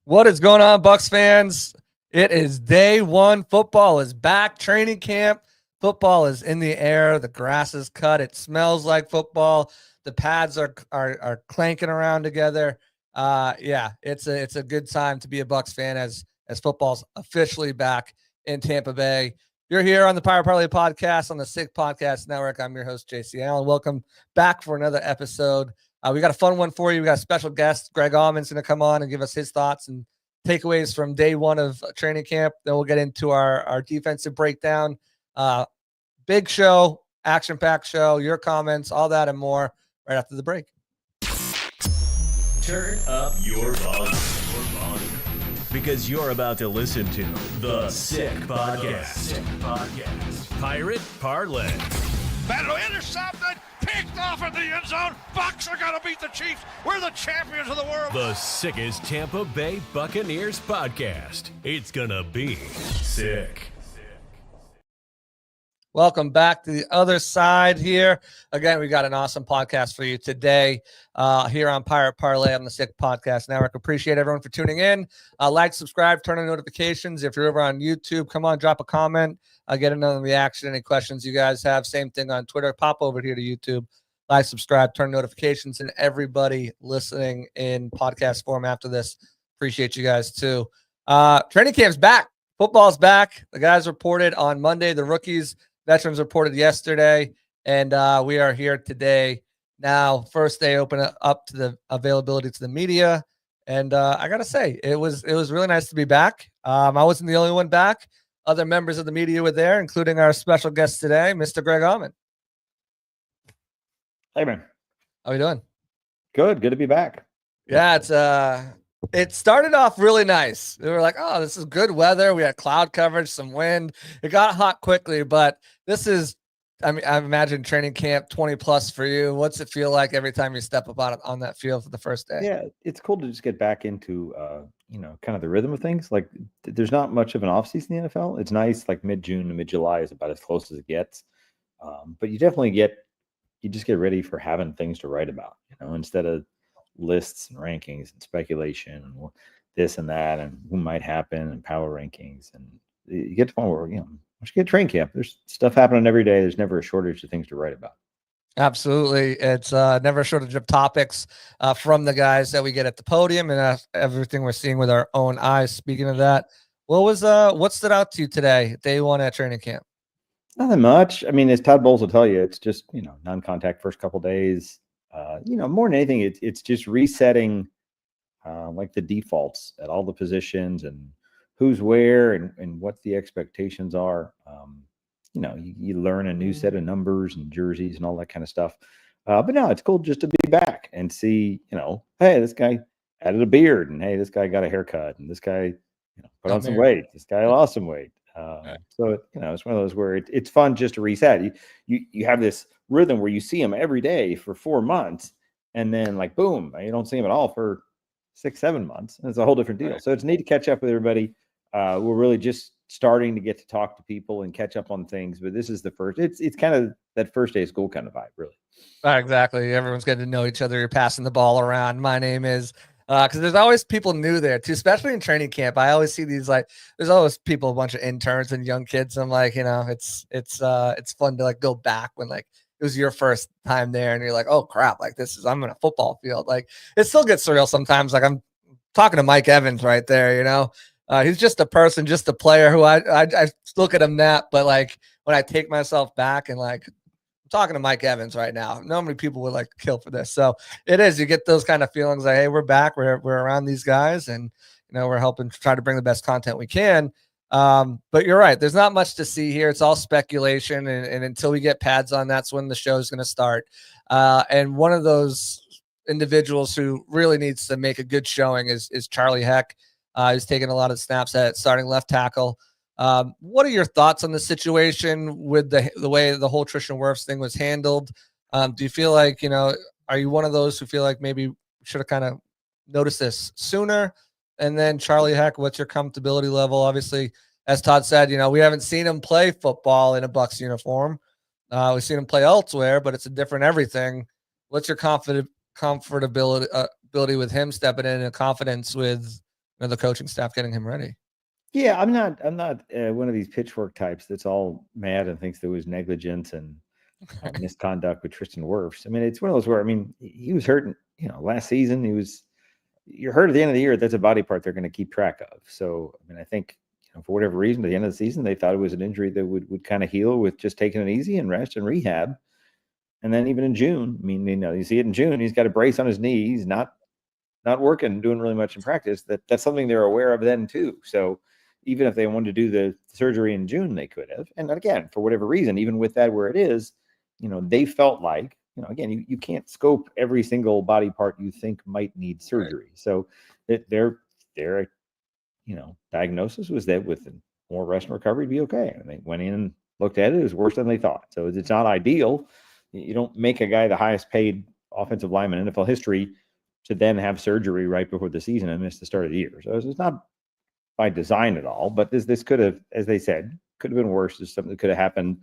What is going on, Bucs fans? It is day one. Football is back. Training camp. Football is in the air. The grass is cut. It smells like football. The pads are clanking around together. It's a good time to be a Bucs fan as football's officially back in Tampa Bay. You're here on the Pirate Parlay podcast on the Sick Podcast Network. I'm your host, JC Allen. Welcome back for another episode. We got a fun one for you. We got a special guest. Greg Auman's going to come on and give us his thoughts and takeaways from day one of training camp. Then we'll get into our defensive breakdown. Big show, action-packed show, your comments, all that and more right after the break. Turn up your volume. Because you're about to listen to the Sick Podcast. Pirate Parlay. Battle intercepted, picked off in the end zone. Bucs are going to beat the Chiefs. We're the champions of the world. The sickest Tampa Bay Buccaneers podcast. It's going to be sick. Welcome back to the other side here. Again, we got an awesome podcast for you today here on Pirate Parlay on the Sick Podcast Network. Appreciate everyone for tuning in. Like, subscribe, turn on notifications. If you're over on YouTube, come on, drop a comment. Get another reaction, any questions you guys have. Same thing on Twitter. Pop over here to YouTube. Like, subscribe, turn notifications, and everybody listening in podcast form after this. Appreciate you guys too. Training camp's back. Football's back. The guys reported on Monday. The rookies, veterans reported yesterday, and we are here today. Now, first day open up to the availability to the media, and I gotta say, it was really nice to be back. I wasn't the only one back. Other members of the media were there, including our special guest today, Mr. Greg Auman. Hey, man. How you doing? Good to be back. Yeah, it started off really nice. We were like, oh, this is good weather. We had cloud coverage, some wind. It got hot quickly, but this is, I imagine training camp 20 plus for you. What's it feel like every time you step up on that field for the first day? Yeah, it's cool to just get back into, kind of the rhythm of things. Like there's not much of an off season in the NFL. It's nice. Like mid-June to mid-July is about as close as it gets. But you definitely just get ready for having things to write about, instead of lists and rankings and speculation and this and that and who might happen and power rankings. And you get to the point where, once you get training camp, there's stuff happening every day. There's never a shortage of things to write about. Absolutely. It's never a shortage of topics from the guys that we get at the podium and everything we're seeing with our own eyes. Speaking of that, what stood out to you today, day one at training camp? Nothing much. I mean, as Todd Bowles will tell you, it's just, non-contact first couple days. More than anything, it's just resetting like the defaults at all the positions and who's where and what the expectations are. You learn a new set of numbers and jerseys and all that kind of stuff. But no, it's cool just to be back and see, hey, this guy added a beard, and hey, this guy got a haircut, and this guy put on some weight. This guy lost some weight. So it's one of those where it's fun just to reset. You have this rhythm where you see him every day for 4 months, and then like boom, you don't see him at all for 6-7 months. And it's a whole different deal. Right. So it's neat to catch up with everybody. We're really just starting to get to talk to people and catch up on things, but this is the first. It's kind of that first day of school kind of vibe, really. Exactly. Everyone's getting to know each other. You're passing the ball around. My name is. Because there's always people new there too, especially in training camp. I always see these there's always people, a bunch of interns and young kids. I'm like, it's fun to like go back when like it was your first time there, and you're like, oh crap, like I'm in a football field. Like it still gets surreal sometimes. Like I'm talking to Mike Evans right there. He's just a person, just a player who I look at him but like when I take myself back and like. Talking to Mike Evans right now. Not many people would like kill for this. So it is, you get those kind of feelings like, hey, we're back. We're around these guys and, we're helping to try to bring the best content we can. But you're right. There's not much to see here. It's all speculation. And until we get pads on, that's when the show is going to start. And one of those individuals who really needs to make a good showing is Charlie Heck. He's taking a lot of snaps at starting left tackle. What are your thoughts on the situation with the way the whole Tristan Wirfs thing was handled? Do you feel like, are you one of those who feel like maybe should have kind of noticed this sooner? And then Charlie Heck, what's your comfortability level? Obviously, as Todd said, we haven't seen him play football in a Bucs uniform. We've seen him play elsewhere, but it's a different everything. What's your comfortability with him stepping in and confidence with the coaching staff getting him ready. Yeah, I'm not one of these pitchfork types that's all mad and thinks there was negligence and misconduct with Tristan Wirfs. I mean, it's one of those where, I mean, he was hurt, last season. You're hurt at the end of the year. That's a body part they're going to keep track of. So, I mean, I think, for whatever reason, at the end of the season, they thought it was an injury that would kind of heal with just taking it easy and rest and rehab. And then even in June, I mean, you see it in June, he's got a brace on his knee. He's not working, doing really much in practice. That's something they're aware of then too. So even if they wanted to do the surgery in June, they could have. And again, for whatever reason, even with that where it is, they felt like, again, you can't scope every single body part you think might need surgery. Right. So their diagnosis was that with more rest and recovery, it'd be okay. And they went in and looked at it. It was worse than they thought. So it's not ideal. You don't make a guy the highest paid offensive lineman in NFL history to then have surgery right before the season and miss the start of the year. So it's not by design at all, but this could have, as they said, could have been worse. It's something that could have happened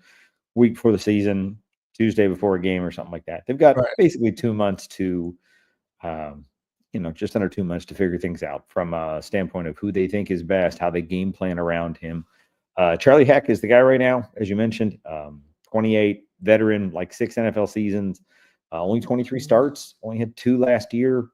week before the season, Tuesday before a game or something like that. They've got basically 2 months to, just under 2 months to figure things out from a standpoint of who they think is best, how they game plan around him. Charlie Heck is the guy right now, as you mentioned, 28, veteran, like 6 NFL seasons, only 23 starts, only had 2 last year.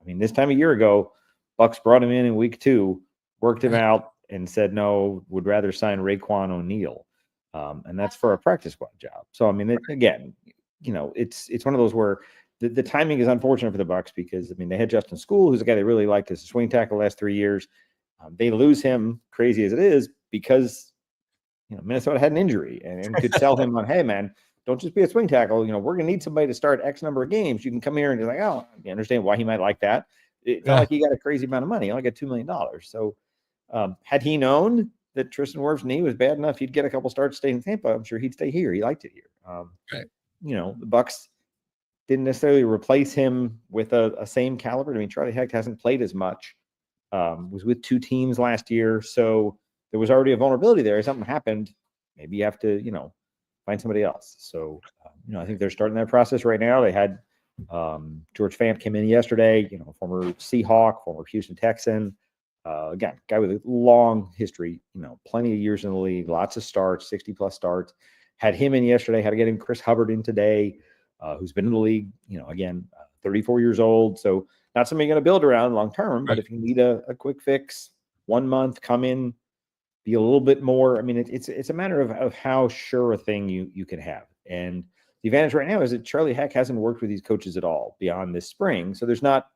This time a year ago, Bucs brought him in week 2, worked him out, and said no, would rather sign Raekwon O'Neal, and that's for a practice squad job. So again, it's one of those where the timing is unfortunate for the Bucs because they had Justin School, who's a guy they really liked as a swing tackle the last 3 years. They lose him, crazy as it is, because Minnesota had an injury and could sell him on, hey man, don't just be a swing tackle. We're going to need somebody to start X number of games. You can come here and be like, oh, you understand why he might like that. It's not like he got a crazy amount of money. He only got $2 million. So had he known that Tristan Wirfs' knee was bad enough, he'd get a couple starts staying in Tampa. I'm sure he'd stay here. He liked it here. The Bucs didn't necessarily replace him with a same caliber. Charlie Heck hasn't played as much. Was with 2 teams last year. So there was already a vulnerability there. If something happened, maybe you have to, find somebody else. So, I think they're starting that process right now. They had George Fant came in yesterday, former Seahawk, former Houston Texan. Again, guy with a long history, plenty of years in the league, lots of starts, 60+ starts. Had him in yesterday, had to get him Chris Hubbard in today, who's been in the league, 34 years old. So not something you're going to build around long term, but if you need a quick fix, 1 month, come in, be a little bit more. It's a matter of how sure a thing you can have. And the advantage right now is that Charlie Heck hasn't worked with these coaches at all beyond this spring. So there's not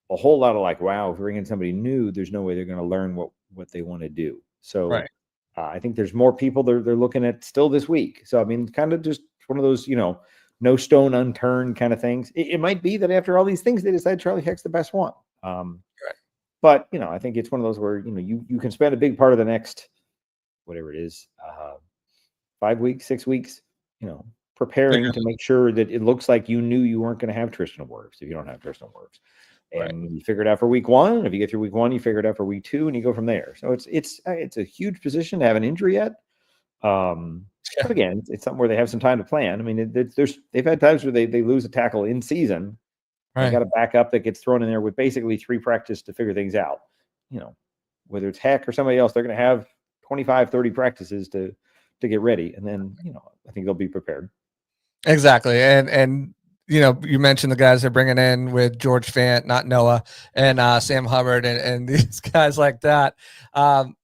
a whole lot of like, wow, if we're bringing somebody new, there's no way they're going to learn what they want to do. So I think there's more people they're looking at still this week. So, kind of just one of those, no stone unturned kind of things. It might be that after all these things, they decide Charlie Heck's the best one. But, I think it's one of those where, you can spend a big part of the next, whatever it is, 5 weeks, 6 weeks, preparing to make sure that it looks like you knew you weren't going to have Tristan Wirfs if you don't have Tristan Wirfs. And you figure it out for week 1. If you get through week 1, you figure it out for week 2, and you go from there. So it's a huge position to have an injury yet. But again, it's something where they have some time to plan. They've had times where they lose a tackle in season. They got a backup that gets thrown in there with basically 3 practices to figure things out. Whether it's Heck or somebody else, they're going to have 25, 30 practices to get ready. And then, I think they'll be prepared. Exactly. And you mentioned the guys they're bringing in with George Fant, not Noah, and Sam Hubbard and these guys like that.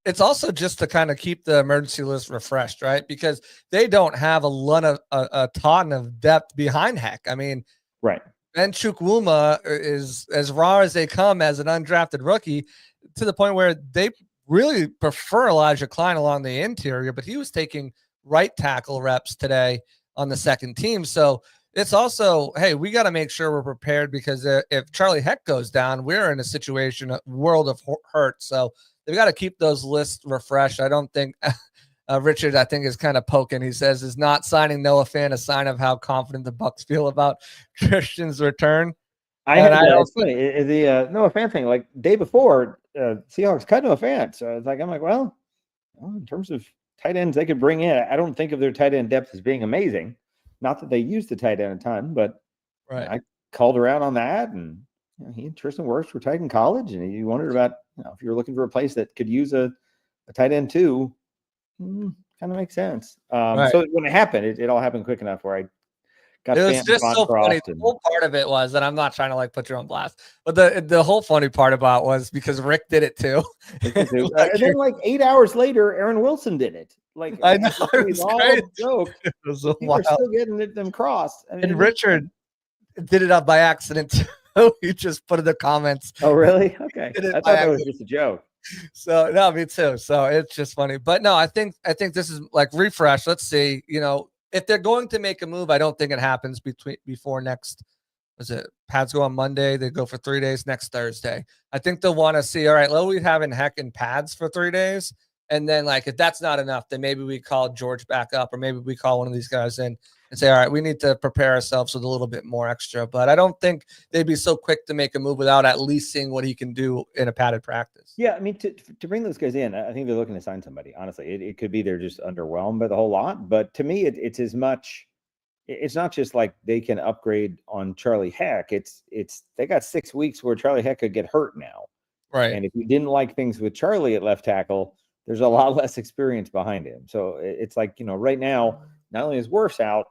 It's also just to kind of keep the emergency list refreshed, right? Because they don't have a ton of depth behind Heck. Ben Chukwuma is as raw as they come as an undrafted rookie, to the point where they really prefer Elijah Klein along the interior, but he was taking right tackle reps today on the second team. So it's also, hey, we got to make sure we're prepared, because if Charlie Heck goes down, we're in a world of hurt. So they've got to keep those lists refreshed. I don't think Richard, I think, is kind of poking. He says, is not signing Noah Fant a sign of how confident the Bucs feel about Christian's return? It's funny. The Noah Fant thing, like day before, Seahawks cut Noah Fant. So I'm like, well, in terms of tight ends they could bring in, I don't think of their tight end depth as being amazing. Not that they use the tight end a ton, but I called around on that, and he and Tristan Wirfs were tight in college, and you wondered about, if you're looking for a place that could use a tight end too, kind of makes sense. Right. So when it happened, it all happened quick enough where I got It was Stanton, just so funny. The whole part of it was, and I'm not trying to like put you on blast, but the whole funny part about was because Rick did it too. And then like 8 hours later, Aaron Wilson did it. Like, I know, it was all crazy. a joke. It was so People are wild. still getting them crossed. I mean, And Richard did it up by accident too. He just put in the comments. Oh, really? Okay. Did it I thought by that was accident. just a joke. So no, me too. So it's just funny. But no, I think this is like refresh. Let's see. If they're going to make a move, I don't think it happens before next. Was it Pads go on Monday? They go for 3 days next Thursday. I think they'll want to see, all right, let we having Heck and Pads for 3 days. And then like, if that's not enough, then maybe we call George back up, or maybe we call one of these guys in and say, all right, we need to prepare ourselves with a little bit more extra. But I don't think they'd be so quick to make a move without at least seeing what he can do in a padded practice. Yeah, I mean, to bring those guys in, I think they're looking to sign somebody. Honestly, it could be they're just underwhelmed by the whole lot. But to me, it's as much. It's not just like they can upgrade on Charlie Heck. It's they got 6 weeks where Charlie Heck could get hurt now. Right. And if you didn't like things with Charlie at left tackle, there's a lot less experience behind him. So it's like, right now, not only is Wirfs out,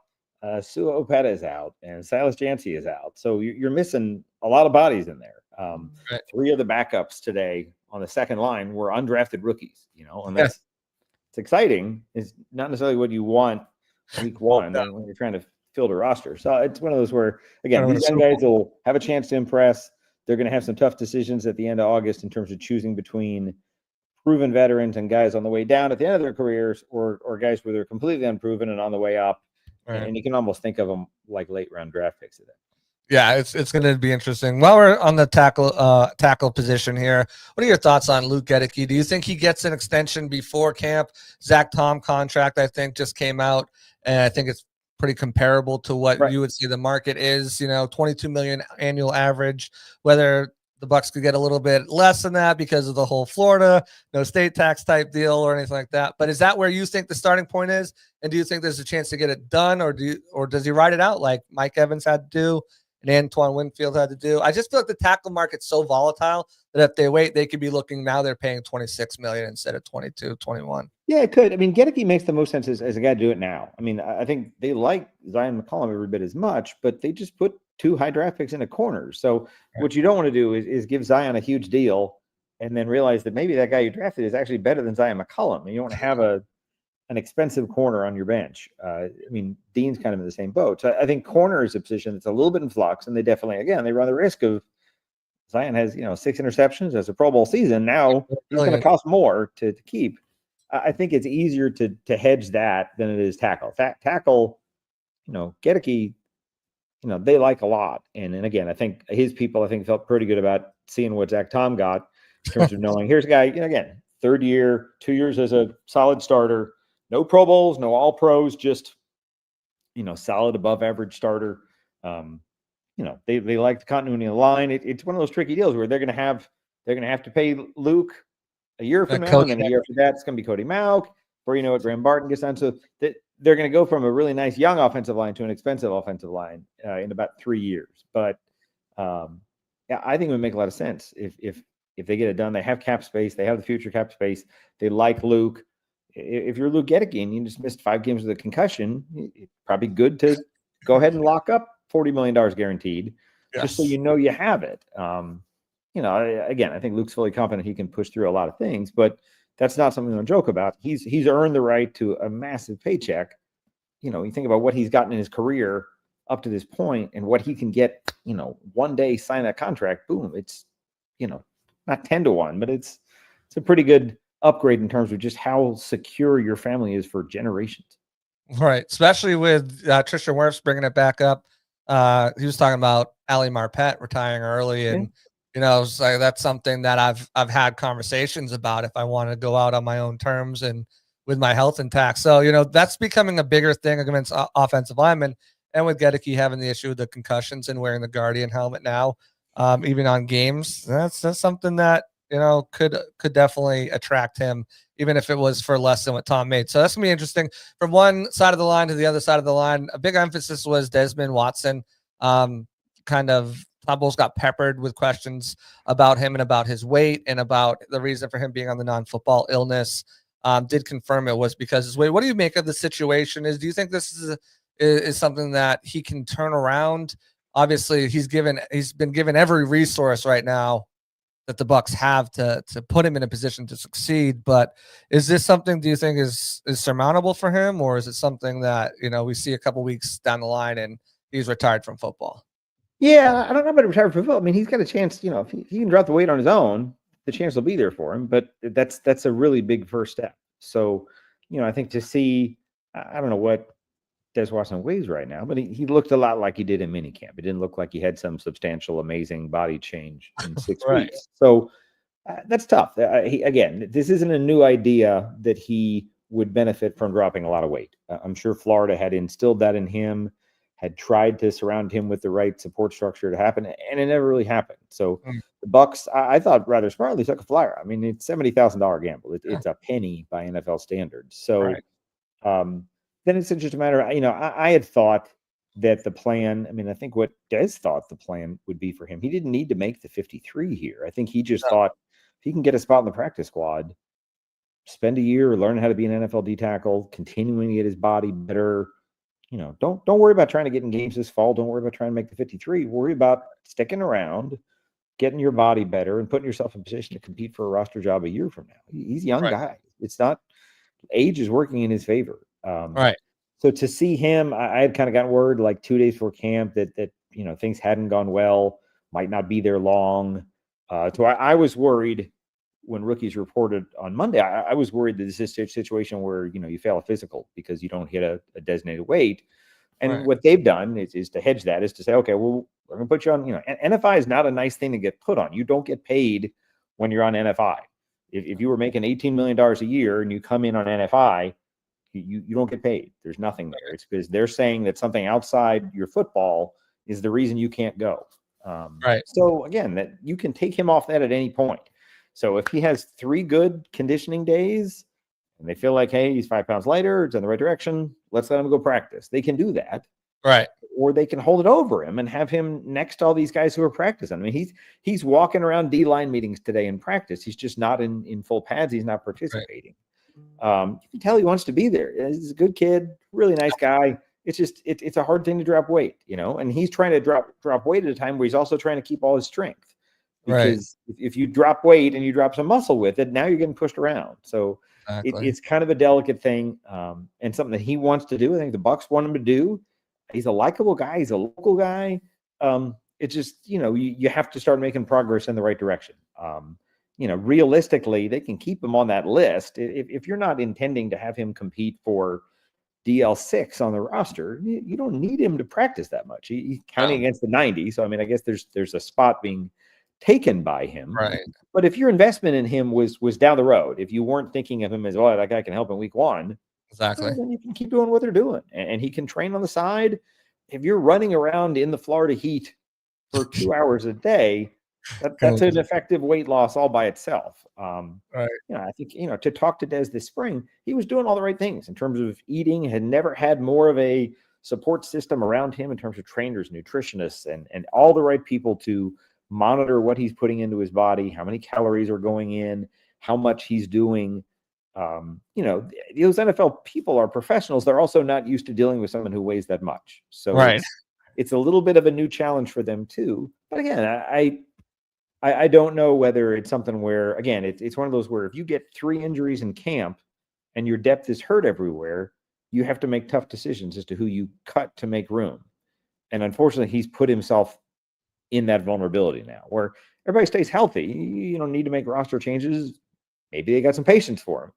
Sua Opeta is out, and Silas Jancy is out. So you're missing a lot of bodies in there. Right. 3 of the backups today on the second line were undrafted rookies, and it's exciting. It's not necessarily what you want week one when you're trying to field a roster. So it's one of those where, again, these young guys will have a chance to impress. They're going to have some tough decisions at the end of August in terms of choosing between proven veterans and guys on the way down at the end of their careers, or guys where they're completely unproven and on the way up. Right. And you can almost think of them like late round draft picks today. Yeah, it's going to be interesting. While we're on the tackle position here, what are your thoughts on Luke Gedeke? Do you think he gets an extension before camp? Zach Tom contract, I think, just came out, and I think it's pretty comparable to what you would see the market is. $22 million annual average. Whether the Bucs could get a little bit less than that because of the whole Florida no state tax type deal or anything like that. But is that where you think the starting point is? And do you think there's a chance to get it done, or does he ride it out like Mike Evans had to do and Antoine Winfield had to do? I just feel like the tackle market's so volatile that if they wait, they could be looking now they're paying $26 million instead of 22, 21. Yeah, it could. I mean, Gedeke makes the most sense as a guy to do it now. I mean, I think they like Zion McCollum every bit as much, but they just put 2 high draft picks into corners. So what you don't want to do is give Zion a huge deal and then realize that maybe that guy you drafted is actually better than Zion McCollum. And you don't want to have an expensive corner on your bench. I mean, Dean's kind of in the same boat. So I think corner is a position that's a little bit in flux, and they definitely, again, they run the risk of Zion has, 6 interceptions as a Pro Bowl season. Now he's going to cost more to keep. I think it's easier to hedge that than it is tackle. Tackle, Gedeke, they like a lot. And again, I think his people, felt pretty good about seeing what Zach Tom got in terms of knowing here's a guy, again, 3rd year, 2 years as a solid starter, no Pro Bowls, no all pros, just, solid above average starter. They like the continuity of the line. It's one of those tricky deals where they're going to have to pay Luke a year from now, and then a year after that, it's going to be Cody Mauk. Before you know it, Graham Barton gets on. So they're going to go from a really nice young offensive line to an expensive offensive line in about 3 years. But yeah, I think it would make a lot of sense if they get it done. They have cap space. They have the future cap space. They like Luke. If you're Luke Gedeke and you just missed 5 games with a concussion, it's probably good to go ahead and lock up $40 million guaranteed, just so you have it. Again, I think Luke's fully confident he can push through a lot of things, but that's not something to joke about. He's earned the right to a massive paycheck. You think about what he's gotten in his career up to this point and what he can get, one day sign that contract, boom, it's, not 10-1, but it's a pretty good upgrade in terms of just how secure your family is for generations. Right. Especially with Tristan Wirfs bringing it back up. He was talking about Ali Marpet retiring early, and so that's something that I've had conversations about if I want to go out on my own terms and with my health intact. So, that's becoming a bigger thing against offensive linemen, and with Gedeke having the issue with the concussions and wearing the Guardian helmet now, even on games, that's something that, could definitely attract him, even if it was for less than what Tom made. So that's gonna be interesting. From one side of the line to the other side of the line, a big emphasis was Desmond Watson, kind of Todd Bowles got peppered with questions about him and about his weight and about the reason for him being on the non-football illness. Did confirm it was because his weight. What do you make of the situation? Do you think this is something that he can turn around? Obviously, he's been given every resource right now that the Bucs have to put him in a position to succeed. But is this something, do you think, is surmountable for him, or is it something that we see a couple weeks down the line and he's retired from football? Yeah, I don't know about retired from football. I mean, he's got a chance. If he can drop the weight on his own, the chance will be there for him. But that's a really big first step. So, I think to see, I don't know what Des Watson weighs right now, but he looked a lot like he did in minicamp. It didn't look like he had some substantial, amazing body change in 6 Right. weeks. So that's tough. Again, this isn't a new idea that he would benefit from dropping a lot of weight. I'm sure Florida had instilled that in him, had tried to surround him with the right support structure to happen, and it never really happened. So the Bucs, I thought, rather smartly took a flyer. I mean, it's $70,000 gamble. It's a penny by NFL standards. So then it's just a matter of, I had thought that the plan, I think what Des thought the plan would be for him, he didn't need to make the 53 here. I think he just thought if he can get a spot in the practice squad, spend a year learning how to be an NFL D tackle, continuing to get his body better. Don't worry about trying to get in games this fall. Don't worry about trying to make the 53. Worry about sticking around, getting your body better, and putting yourself in position to compete for a roster job a year from now. He's a young guy. It's not, age is working in his favor. Right. So to see him, I had kind of gotten word like 2 days before camp that things hadn't gone well, might not be there long. So I was worried when rookies reported on Monday. I was worried that this is a situation where you fail a physical because you don't hit a designated weight. And what they've done is to hedge that, is to say, okay, well, we're going to put you on. NFI is not a nice thing to get put on. You don't get paid when you're on NFI. If you were making $18 million a year and you come in on NFI, you don't get paid. There's nothing there. It's because they're saying that something outside your football is the reason you can't go. So again, that you can take him off that at any point. So if he has 3 good conditioning days and they feel like, hey, he's 5 pounds lighter, it's in the right direction, let's let him go practice. They can do that. Right. Or they can hold it over him and have him next to all these guys who are practicing. I mean, he's walking around D-line meetings today in practice. He's just not in full pads. He's not participating. You can tell he wants to be there. He's a good kid, really nice guy. It's just it's a hard thing to drop weight, and he's trying to drop weight at a time where he's also trying to keep all his strength. Because if you drop weight and you drop some muscle with it, now you're getting pushed around. So it's kind of a delicate thing, and something that he wants to do. I think the Bucs want him to do. He's a likable guy. He's a local guy. It's just, you have to start making progress in the right direction. Realistically, they can keep him on that list. If you're not intending to have him compete for DL6 on the roster, you don't need him to practice that much. He's counting against the 90. So, I guess there's a spot being taken by him. Right. But if your investment in him was down the road, if you weren't thinking of him as, that guy can help in week 1, exactly, then you can keep doing what they're doing. And he can train on the side. If you're running around in the Florida heat for 2 hours a day, that's an effective weight loss all by itself. I think, to talk to Des this spring, he was doing all the right things in terms of eating, had never had more of a support system around him in terms of trainers, nutritionists, and all the right people to monitor what he's putting into his body, how many calories are going in, how much he's doing. Those NFL people are professionals. They're also not used to dealing with someone who weighs that much. So it's a little bit of a new challenge for them too. But again, I don't know whether it's something where, again, it's one of those where if you get 3 injuries in camp and your depth is hurt everywhere, you have to make tough decisions as to who you cut to make room. And unfortunately, he's put himself in that vulnerability now where everybody stays healthy. You don't need to make roster changes. Maybe they got some patience for him.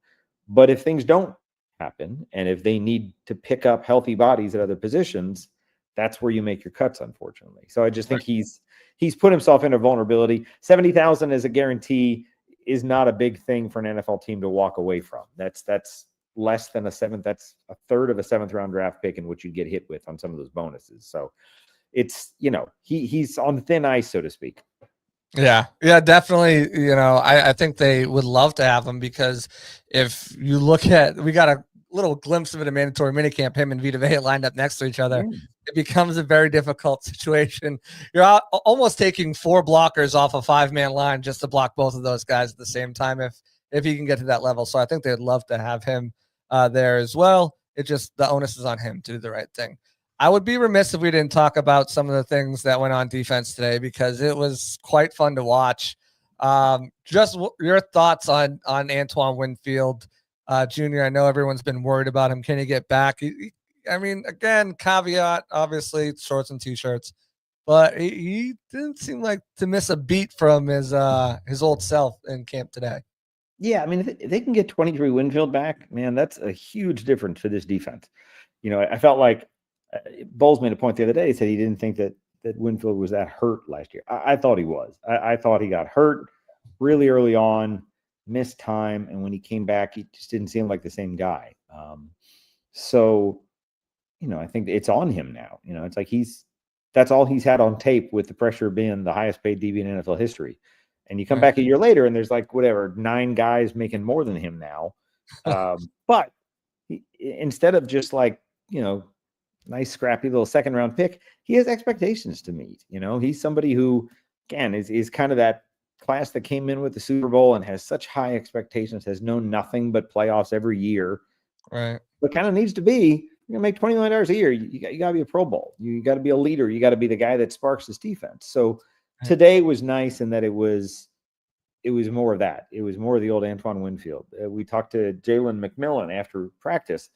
But if things don't happen and if they need to pick up healthy bodies at other positions, that's where you make your cuts, unfortunately. So I just think he's put himself in a vulnerability. 70,000 as a guarantee is not a big thing for an NFL team to walk away from. That's less than a seventh. That's a third of a 7th round draft pick in which you get hit with on some of those bonuses. So it's, he's on thin ice, so to speak. Yeah, definitely. I think they would love to have him because if you look at, we got to little glimpse of it in mandatory minicamp, him and Vita Vea lined up next to each other, Mm. it becomes a very difficult situation. You're almost taking 4 blockers off a 5-man line just to block both of those guys at the same time if he can get to that level. So I think they'd love to have him there as well. It just, the onus is on him to do the right thing. I would be remiss if we didn't talk about some of the things that went on defense today, because it was quite fun to watch. Just your thoughts on Antoine Winfield Jr. I know everyone's been worried about him. Can he get back? I mean, again, caveat, obviously, shorts and t-shirts, but he didn't seem like to miss a beat from his old self in camp today. Yeah, I mean, if they can get 23 Winfield back, man, that's a huge difference for this defense. You know, I felt like Bowles made a point the other day. He said he didn't think that Winfield was that hurt last year. I thought he was. I thought he got hurt really early on, missed time, and when he came back, he just didn't seem like the same guy. So, you know, I think it's on him now. You know, it's like that's all he's had on tape, with the pressure being the highest paid DB in NFL history. And you come back a year later and there's like, whatever, 9 guys making more than him now. But instead of just like, you know, nice scrappy little second round pick, he has expectations to meet. You know, he's somebody who, again, is kind of that class that came in with the Super Bowl and has such high expectations, has known nothing but playoffs every year. Right. But kind of needs to be, you're going to make $20 million a year. You got to be a Pro Bowl. You got to be a leader. You got to be the guy that sparks this defense. So today was nice in that it was more of that. It was more of the old Antoine Winfield. We talked to Jalen McMillan after practice,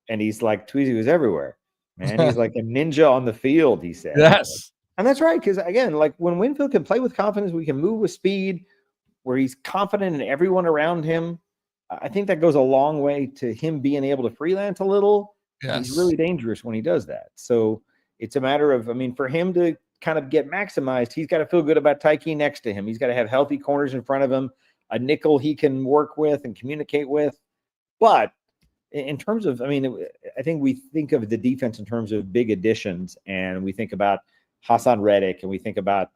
and he's like, Tweezy was everywhere, man. He's like a ninja on the field, he said. Yes. And that's right, because, again, like when Winfield can play with confidence, we can move with speed, where he's confident in everyone around him. I think that goes a long way to him being able to freelance a little. Yes. He's really dangerous when he does that. So it's a matter of, I mean, for him to kind of get maximized, he's got to feel good about Tyke next to him. He's got to have healthy corners in front of him, a nickel he can work with and communicate with. But in terms of, I mean, I think we think of the defense in terms of big additions, and we think about Hassan Reddick, and we think about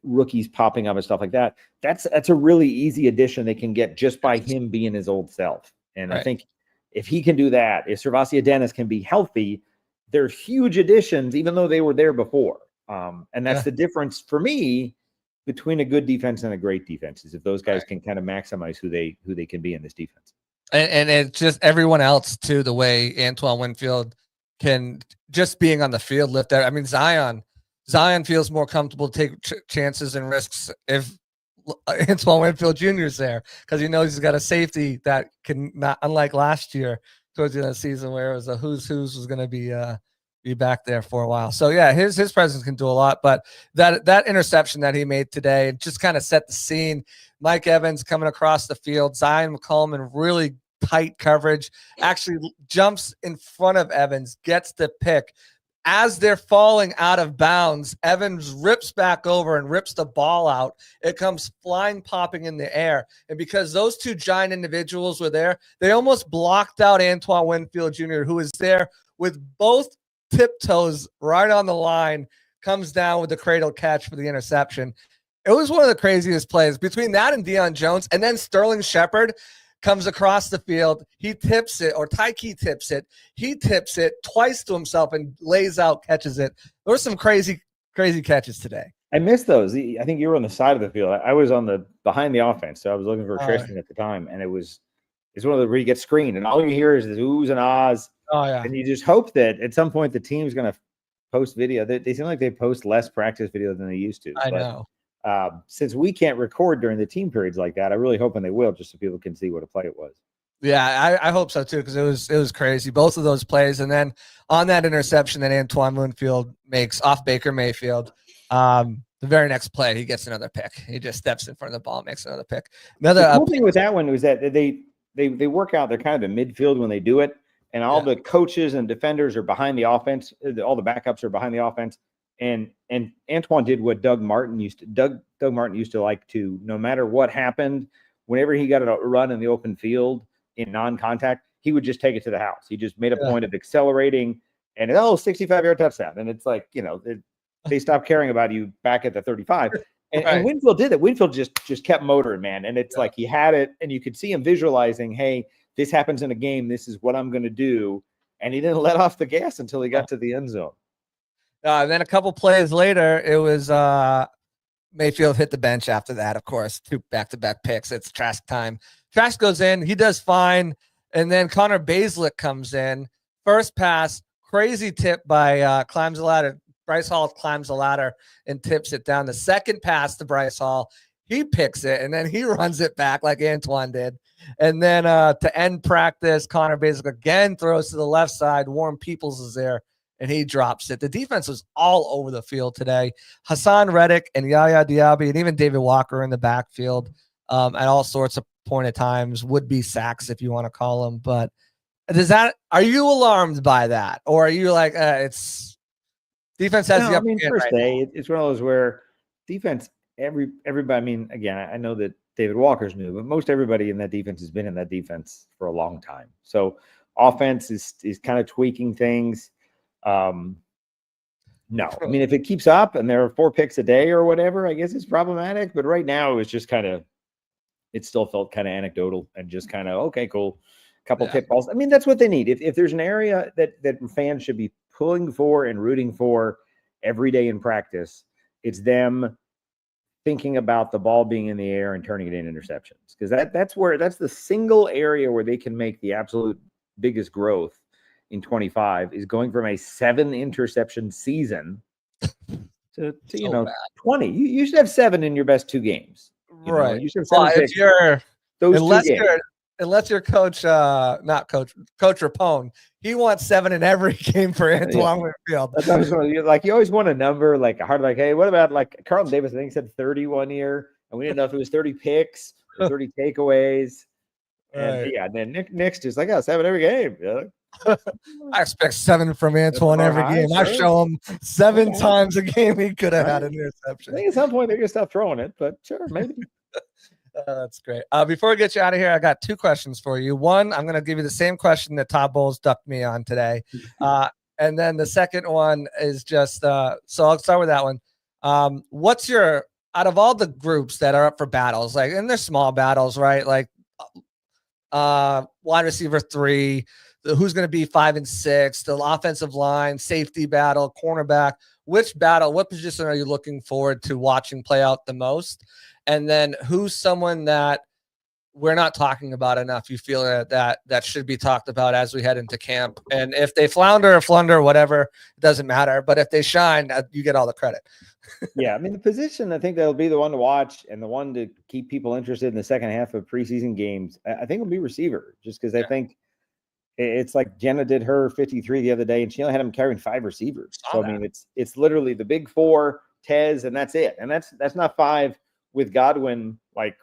rookies popping up and stuff like that. That's a really easy addition they can get just by him being his old self. And I think if he can do that, if Servacia Dennis can be healthy, they're huge additions, even though they were there before. And that's the difference for me between a good defense and a great defense, is if those guys can kind of maximize who they can be in this defense. And it's just everyone else too, the way Antoine Winfield can just being on the field lift there. I mean, Zion feels more comfortable to take chances and risks if Antoine Winfield Jr. is there, because he knows he's got a safety that can not, unlike last year towards the end of the season where it was a who's was going to be back there for a while. So yeah, his presence can do a lot, but that interception that he made today just kind of set the scene. Mike Evans coming across the field, Zion McCollum, really tight coverage, actually jumps in front of Evans, gets the pick. As they're falling out of bounds, Evans rips back over and rips the ball out. It comes flying, popping in the air. And because those two giant individuals were there, they almost blocked out Antoine Winfield Jr., who was there with both tiptoes right on the line, comes down with the cradle catch for the interception. It was one of the craziest plays between that and Deion Jones. And then Sterling Shepard comes across the field. He tips it, or Tyke tips it. He tips it twice to himself and lays out, catches it. There were some crazy catches today. I missed those. I think you were on the side of the field. I was on the behind the offense, so I was looking for Tristan at the time, and it's one of the where you get screened, and all you hear is this oohs and ahs. Oh yeah, and you just hope that at some point the team's going to post video. They seem like they post less practice video than they used to. I know. Since we can't record during the team periods like that, I really hoping they will, just so people can see what a play it was. Yeah, I hope so too, because it was crazy, both of those plays. And then on that interception that Antoine Winfield makes off Baker Mayfield, the very next play he gets another pick. He just steps in front of the ball, makes another pick. The cool thing with that one was that they work out. They're kind of in midfield when they do it, and all the coaches and defenders are behind the offense. All the backups are behind the offense. And Antoine did what Doug Martin used to like to, no matter what happened, whenever he got a run in the open field in non-contact, he would just take it to the house. He just made a point of accelerating and 65-yard touchdown. And it's like, they stopped caring about you back at the 35. And Winfield did it. Winfield just kept motoring, man. And it's like he had it, and you could see him visualizing, hey, this happens in a game, this is what I'm going to do. And he didn't let off the gas until he got to the end zone. And then a couple plays later, it was Mayfield hit the bench after that, of course. 2 back-to-back picks. It's Trask time. Trask goes in. He does fine. And then Connor Baselick comes in. First pass, crazy tip by climbs the ladder. Bryce Hall climbs the ladder and tips it down. The second pass to Bryce Hall, he picks it, and then he runs it back like Antoine did. And then to end practice, Connor Baselick again throws to the left side. Warren Peoples is there, and he drops it. The defense was all over the field today. Hassan Reddick and Yaya Diaby and even David Walker in the backfield at all sorts of pointed times, would be sacks if you want to call them. But are you alarmed by that? Or are you like, it's defense has the upper hand first right day, now? it's one of those where defense, everybody, I mean, again, I know that David Walker's new, but most everybody in that defense has been in that defense for a long time. So offense is kind of tweaking things. No, I mean, if it keeps up and there are 4 picks a day or whatever, I guess it's problematic. But right now, it was just it still felt kind of anecdotal and just kind of, okay, cool. Couple tip balls. I mean, that's what they need. If there's an area that fans should be pulling for and rooting for every day in practice, it's them thinking about the ball being in the air and turning it into interceptions. Because that's the single area where they can make the absolute biggest growth in 25 is going from a 7 interception season to 20. You should have 7 in your best 2 games. Right. You should have 7 unless you're coach Rapone, he wants 7 in every game for Antoine Winfield. Like you always want a number, like a hard, like, hey, what about like Carlton Davis? I think said 30 one year, and we didn't know if it was 30 picks or 30 takeaways. And and then next is like, 7 every game. I expect 7 from Antoine every game. I show him 7 times a game he could have had an interception. I think at some point they're gonna stop throwing it, but sure, maybe. That's great. Before we get you out of here, I got 2 questions for you. One, I'm going to give you the same question that Todd Bowles ducked me on today. And then the second one is just, so I'll start with that one. What's out of all the groups that are up for battles, like, and they're small battles, right? Like wide receiver 3, who's going to be 5 and 6, the offensive line, safety battle, cornerback, what position are you looking forward to watching play out the most? And then who's someone that we're not talking about enough, you feel that should be talked about as we head into camp? And if they flounder or flunder, whatever, it doesn't matter. But if they shine, you get all the credit. Yeah, I mean, the position, I think that'll be the one to watch and the one to keep people interested in the second half of preseason games. I think it'll be receiver, just because I think it's like Jenna did her 53 the other day, and she only had him carrying 5 receivers. So, I mean, it's literally the big 4, Tez, and that's it. And that's not 5 with Godwin, like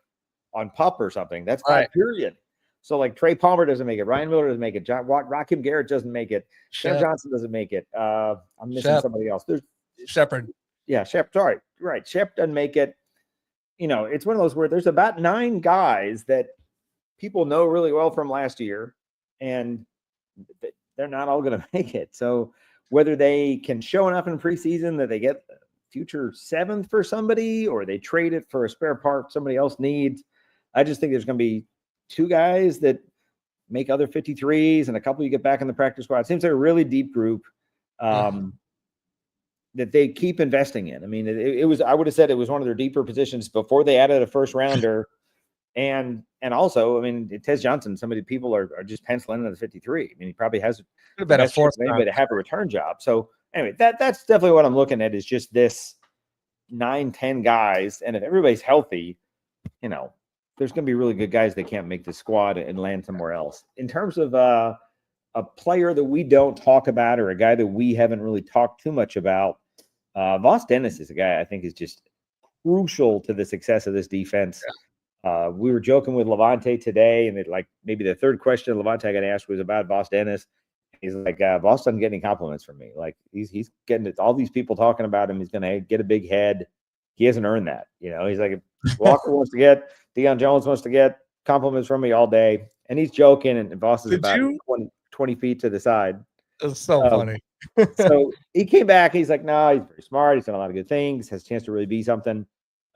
on pup or something. That's 5, period. So like Trey Palmer doesn't make it. Ryan Miller doesn't make it. Rakim Garrett doesn't make it. Sam Johnson doesn't make it. I'm missing somebody else. There's Shepard. Yeah, Shep. Sorry. Right. Shep doesn't make it. It's one of those where there's about 9 guys that people know really well from last year, and they're not all going to make it. So whether they can show enough in preseason that they get future 7th for somebody, or they trade it for a spare part somebody else needs, I just think there's going to be 2 guys that make other 53s and a couple you get back in the practice squad. It seems like a really deep group that they keep investing in. I mean, it was, I would have said it was one of their deeper positions before they added a first rounder. And also, I mean, Tez Johnson, people are just penciling in the 53. I mean, he probably has been a 4th anybody to have a return job. So anyway, that's definitely what I'm looking at, is just this 9-10 guys. And if everybody's healthy, there's going to be really good guys that can't make the squad and land somewhere else. In terms of a player that we don't talk about, or a guy that we haven't really talked too much about, Voss Dennis is a guy I think is just crucial to the success of this defense. We were joking with Levante today, and maybe the third question Levante got asked was about Voss Dennis. He's like, Voss doesn't get any compliments from me. Like he's getting it. All these people talking about him. He's going to get a big head. He hasn't earned that. He's like, if Walker wants to get, Deion Jones wants to get compliments from me all day. And he's joking, and Voss is about 20 feet to the side. It's so funny. So he came back. He's like, no, he's very smart. He's done a lot of good things. Has a chance to really be something.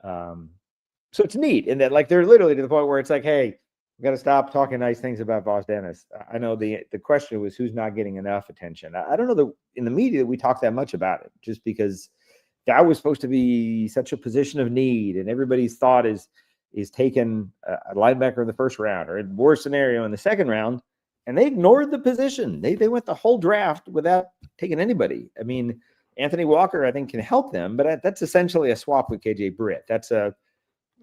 So it's neat in that, like, they're literally to the point where it's like, hey, We got to stop talking nice things about Voss Dennis. I know the question was who's not getting enough attention. I don't know that in the media we talk that much about it, just because that was supposed to be such a position of need, and everybody's thought is taking a linebacker in the first round, or in worst scenario in the second round, and they ignored the position. They went the whole draft without taking anybody. I mean, Anthony Walker, I think, can help them, but that's essentially a swap with KJ Britt. That's a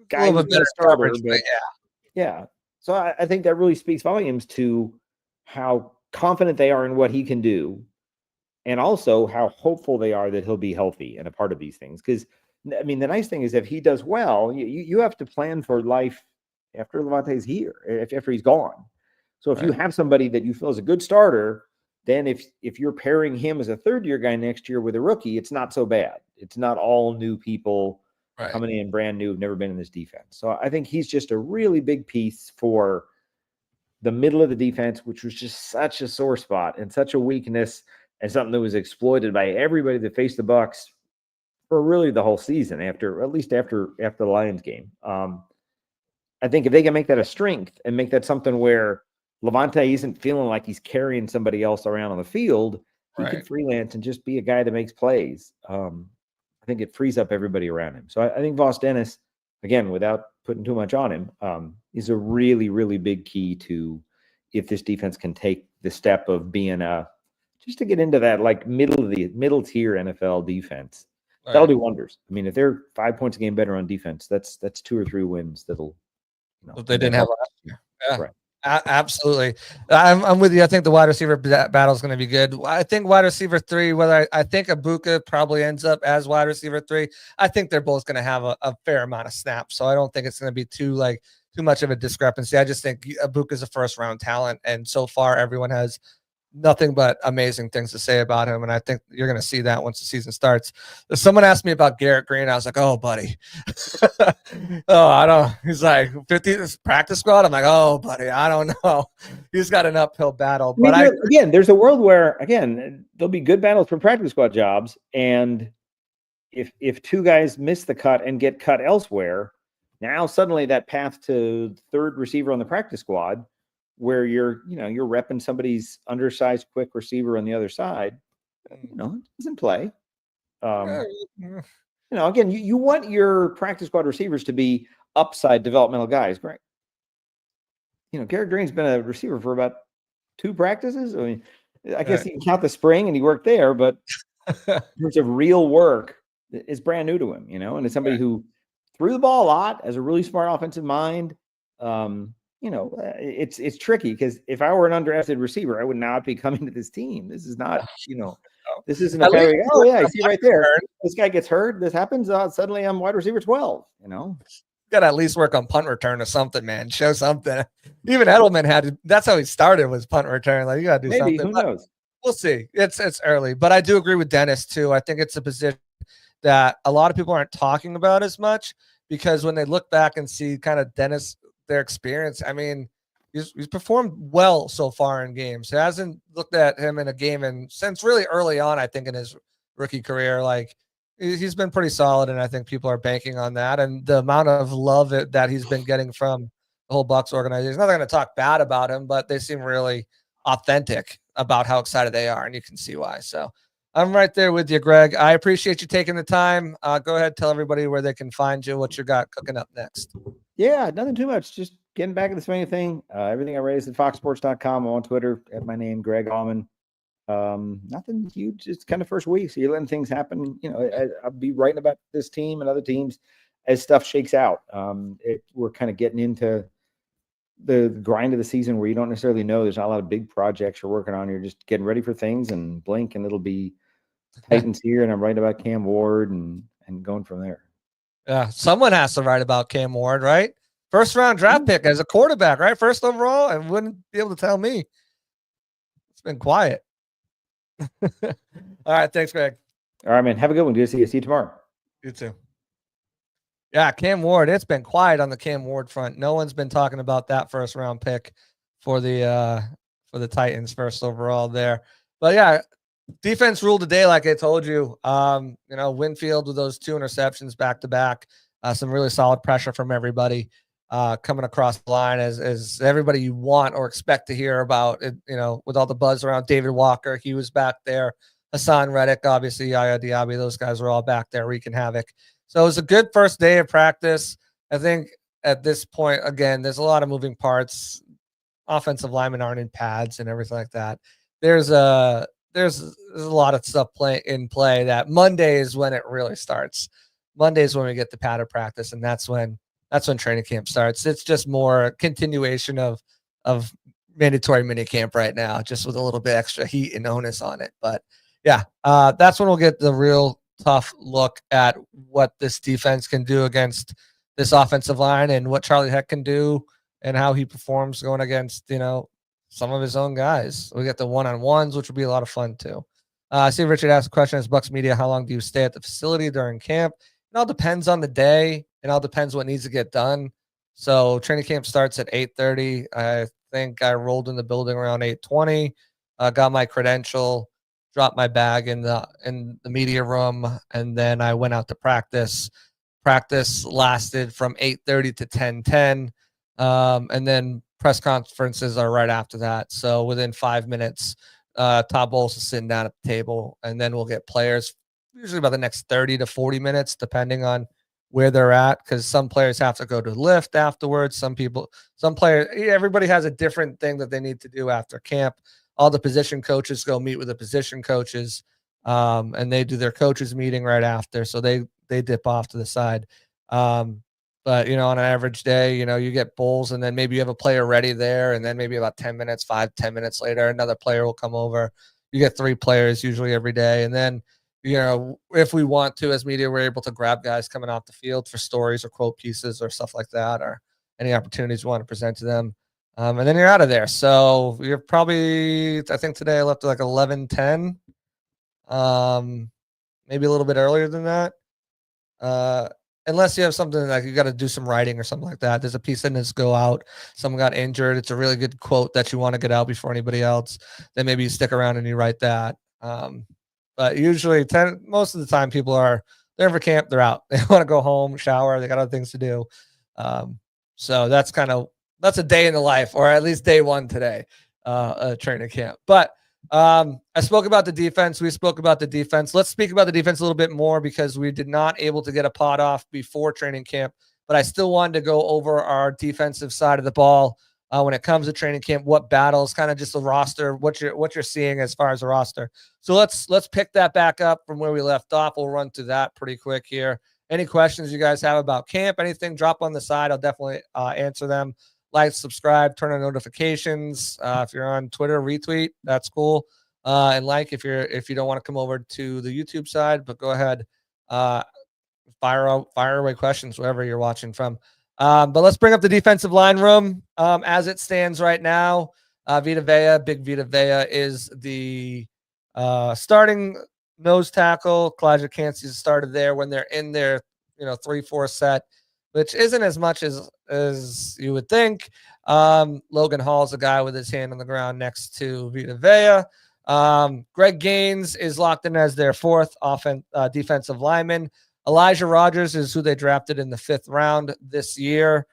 guy who's been a starter, but yeah. So I think that really speaks volumes to how confident they are in what he can do, and also how hopeful they are that he'll be healthy and a part of these things. Because, I mean, the nice thing is if he does well, you have to plan for life after Levante's here, after he's gone. So if you have somebody that you feel is a good starter, then if you're pairing him as a third-year guy next year with a rookie, it's not so bad. It's not all new people coming in brand new, have never been in this defense. So I think he's just a really big piece for the middle of the defense, which was just such a sore spot and such a weakness, and something that was exploited by everybody that faced the Bucs for really the whole season, at least after the Lions game. I think if they can make that a strength and make that something where Levante isn't feeling like he's carrying somebody else around on the field, he can freelance and just be a guy that makes plays. I think it frees up everybody around him. So I think Voss Dennis, again, without putting too much on him, is a really, really big key to if this defense can take the step of being just to get into that like middle tier NFL defense. That'll do wonders. I mean, if they're 5 points a game better on defense, that's 2 or 3 wins that'll. If they didn't have last year. Yeah. Right. Absolutely. I'm with you. I think the wide receiver battle is going to be good. I think wide receiver 3, whether I think Ibuka probably ends up as wide receiver 3, I think they're both going to have a fair amount of snaps. So I don't think it's going to be too much of a discrepancy. I just think Ibuka is a first round talent. And so far everyone has nothing but amazing things to say about him. And I think you're going to see that once the season starts. Someone asked me about Garrett Green. I was like, oh, buddy. I don't. He's like 50 practice squad. I'm like, oh, buddy, I don't know. He's got an uphill battle. But again, there's a world where, again, there'll be good battles for practice squad jobs. And if 2 guys miss the cut and get cut elsewhere, now suddenly that path to third receiver on the practice squad, where you're repping somebody's undersized quick receiver on the other side, is in play. Again, you want your practice squad receivers to be upside developmental guys, right? Garrett Green's been a receiver for about 2 practices. I mean, I guess you can count the spring and he worked there, but in terms of real work, it's brand new to him, and it's somebody who threw the ball a lot, has a really smart offensive mind. It's tricky because if I were an undrafted receiver, I would not be coming to this team. This is not, this isn't a guy. Oh yeah, I see right there. This guy gets hurt. This happens. Suddenly I'm wide receiver 12. Got to at least work on punt return or something, man. Show something. Even Edelman had to. That's how he started, was punt return. Like, you got to do something. Who knows? We'll see. It's early, but I do agree with Dennis too. I think it's a position that a lot of people aren't talking about as much, because when they look back and see kind of Dennis, their experience, I mean, he's performed well so far in games. He hasn't looked at him in a game and since really early on, I think in his rookie career, like he's been pretty solid, and I think people are banking on that. And the amount of love that he's been getting from the whole Bucs organization. I'm not going to talk bad about him, but they seem really authentic about how excited they are, and you can see why. So I'm right there with you, Greg. I appreciate you taking the time. Go ahead, tell everybody where they can find you, what you got cooking up next. Yeah, nothing too much. Just getting back in the swing of thing. Everything I raise is at foxsports.com. I'm on Twitter at my name, Greg Auman. Nothing huge. It's kind of first week, so you're letting things happen. I'll be writing about this team and other teams as stuff shakes out. We're kind of getting into the grind of the season where you don't necessarily know. There's not a lot of big projects you're working on. You're just getting ready for things and blink, and it'll be Titans here. And I'm writing about Cam Ward and going from there. Yeah, someone has to write about Cam Ward, right? First round draft pick as a quarterback, right? First overall, and wouldn't be able to tell me. It's been quiet. All right, thanks, Greg. All right, man. Have a good one. Good to see you. See you tomorrow. You too. Yeah, Cam Ward. It's been quiet on the Cam Ward front. No one's been talking about that first round pick for the Titans, first overall there. But yeah, defense ruled today, like I told you. Winfield with those 2 interceptions back to back. Some really solid pressure from everybody. coming across the line as everybody you want or expect to hear about. With all the buzz around David Walker, he was back there. Hassan Reddick, obviously, Yaya Diaby, those guys were all back there wreaking havoc. So it was a good first day of practice. I think at this point, again, there's a lot of moving parts. Offensive linemen aren't in pads and everything like that. There's a lot of stuff in play that Monday is when it really starts. Monday is when we get the padded practice, and that's when training camp starts. It's just more continuation of mandatory mini camp right now, just with a little bit extra heat and onus on it. But yeah, that's when we'll get the real tough look at what this defense can do against this offensive line and what Charlie Heck can do and how he performs going against, some of his own guys. We get the one-on-ones, which will be a lot of fun too. I see Richard asked a question as Bucs Media, how long do you stay at the facility during camp? It all depends on the day. It all depends what needs to get done. So training camp starts at 8:30. I think I rolled in the building around 8:20, got my credential, dropped my bag in the media room, and then I went out to practice. Practice lasted from 8:30 to 10:10, and then press conferences are right after that. So within 5 minutes, Todd Bowles is sitting down at the table, and then we'll get players usually about the next 30 to 40 minutes, depending on where they're at, because some players have to go to lift afterwards. Some players, everybody has a different thing that they need to do after camp. All the position coaches go meet with the position coaches, and they do their coaches meeting right after. So they dip off to the side. But, on an average day, you get Bulls, and then maybe you have a player ready there, and then maybe about 10 minutes, 5-10 minutes later, another player will come over. You get 3 players usually every day. And then, if we want to, as media, we're able to grab guys coming off the field for stories or quote pieces or stuff like that, or any opportunities we want to present to them. And then you're out of there. So you're probably, I think today I left at like 11:10, maybe a little bit earlier than that. Unless you have something like you got to do some writing or something like that. There's a piece that needs to go out. Someone got injured. It's a really good quote that you want to get out before anybody else. Then maybe you stick around and you write that. But usually most of the time people they're for camp, they're out. They want to go home, shower, they got other things to do. So that's a day in the life, or at least day one today, training camp. But I spoke about the defense. We spoke about the defense. Let's speak about the defense a little bit more, because we did not able to get a pod off before training camp, but I still wanted to go over our defensive side of the ball. When it comes to training camp, what battles, kind of just the roster, what you're seeing as far as the roster. So let's pick that back up from where we left off. We'll run through that pretty quick here. Any questions you guys have about camp, anything, drop on the side. I'll definitely answer them. Like, subscribe, turn on notifications. If you're on Twitter, retweet. That's cool. And like if you don't want to come over to the YouTube side, but go ahead, fire away questions wherever you're watching from. But let's bring up the defensive line room as it stands right now. Vita Vea, Big Vita Vea is the starting nose tackle. Kalijah Cansey's started there when they're in their 3-4 set, which isn't as much as you would think. Logan Hall's a guy with his hand on the ground next to Vita Vea. Greg Gaines is locked in as their 4th defensive lineman. Elijah Rogers is who they drafted in the 5th round this year.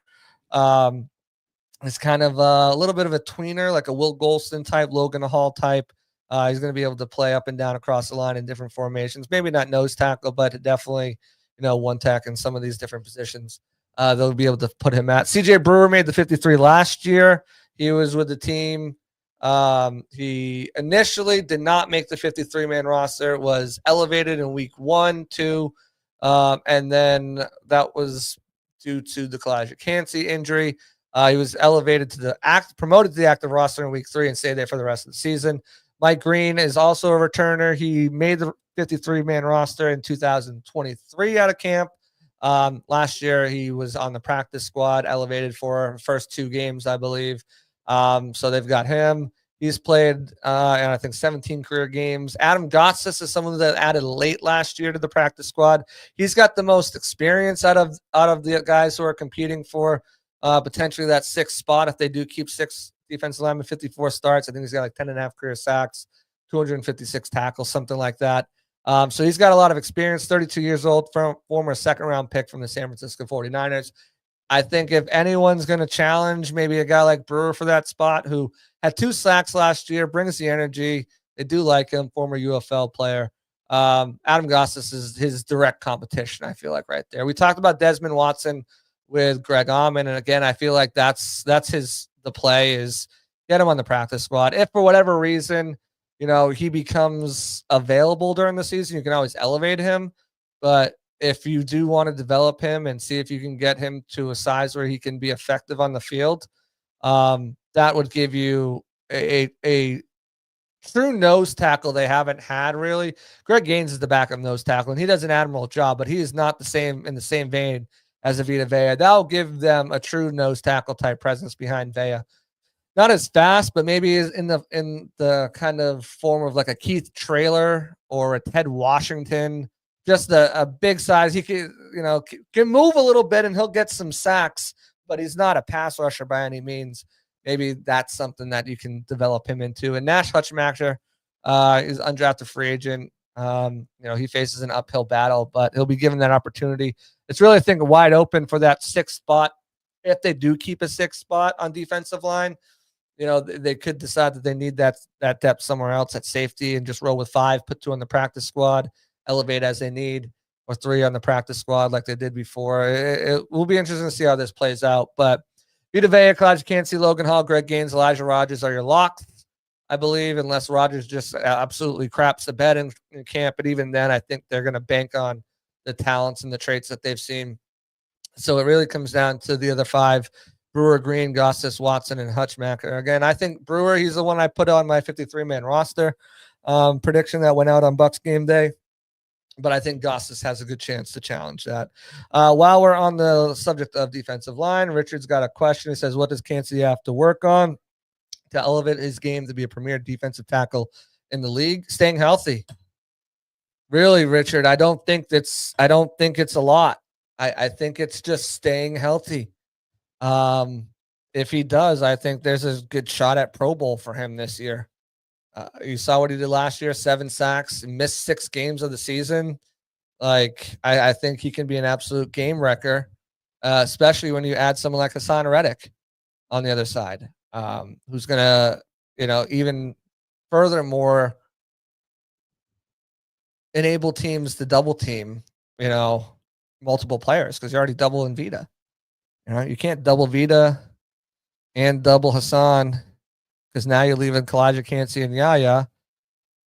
It's kind of a little bit of a tweener, like a Will Golston type, Logan Hall type. He's going to be able to play up and down across the line in different formations. Maybe not nose tackle, but definitely, one tack in some of these different positions. They'll be able to put him at. CJ Brewer made the 53 last year. He was with the team. He initially did not make the 53-man roster. Was elevated in week 1, 2. And then that was due to the Kalijah Cansey injury. He was elevated to promoted to the active roster in week 3 and stayed there for the rest of the season. Mike Green is also a returner. He made the 53-man roster in 2023 out of camp. Last year, he was on the practice squad, elevated for first 2 games, I believe. So they've got him. He's played, and I think 17 career games. Adam Gotsis is someone that added late last year to the practice squad. He's got the most experience out of the guys who are competing for potentially that 6th spot. If they do keep 6 defensive linemen, 54 starts, I think he's got like 10.5 career sacks, 256 tackles, something like that. So he's got a lot of experience. 32 years old, former 2nd round pick from the San Francisco 49ers. I think if anyone's going to challenge maybe a guy like Brewer for that spot, who had 2 sacks last year, brings the energy. They do like him, former UFL player. Adam Gossis is his direct competition, I feel like, right there. We talked about Desmond Watson with Greg Auman, and again, I feel like that's the play is get him on the practice squad. If for whatever reason, he becomes available during the season, you can always elevate him. But if you do want to develop him and see if you can get him to a size where he can be effective on the field, that would give you a true nose tackle they haven't had really. Greg Gaines is the backup nose tackle, and he does an admirable job, but he is not in the same vein as Vita Vea. That'll give them a true nose tackle type presence behind Vea. Not as fast, but maybe in the kind of form of like a Keith Traylor or a Ted Washington. Just a big size. He can move a little bit and he'll get some sacks, but he's not a pass rusher by any means. Maybe that's something that you can develop him into. And Nash Hutchmacher is undrafted free agent. He faces an uphill battle, but he'll be given that opportunity. It's really, I think, wide open for that 6th spot. If they do keep a 6th spot on defensive line, they could decide that they need that depth somewhere else at safety and just roll with 5, put 2 on the practice squad, elevate as they need, or 3 on the practice squad like they did before. It will be interesting to see how this plays out. But Vita Vea, Elijah Cansey, Logan Hall, Greg Gaines, Elijah Rogers are your locks, I believe, unless Rogers just absolutely craps the bed in camp. But even then, I think they're going to bank on the talents and the traits that they've seen. So it really comes down to the other 5, Brewer, Green, Gossis, Watson, and Hutchmacher. Again, I think Brewer, he's the one I put on my 53-man roster prediction that went out on Bucs game day. But I think Gossis has a good chance to challenge that. While we're on the subject of defensive line, Richard's got a question. He says, what does Cansey have to work on to elevate his game to be a premier defensive tackle in the league? Staying healthy. Really, Richard, I don't think it's a lot. I think it's just staying healthy. If he does, I think there's a good shot at Pro Bowl for him this year. You saw what he did last year, 7 sacks, missed 6 games of the season. I think he can be an absolute game wrecker, especially when you add someone like Hassan Reddick on the other side, who's going to, even furthermore enable teams to double team, multiple players because you're already doubling Vita. You can't double Vita and double Hassan because now you're leaving Kalijah Cansey and Yaya.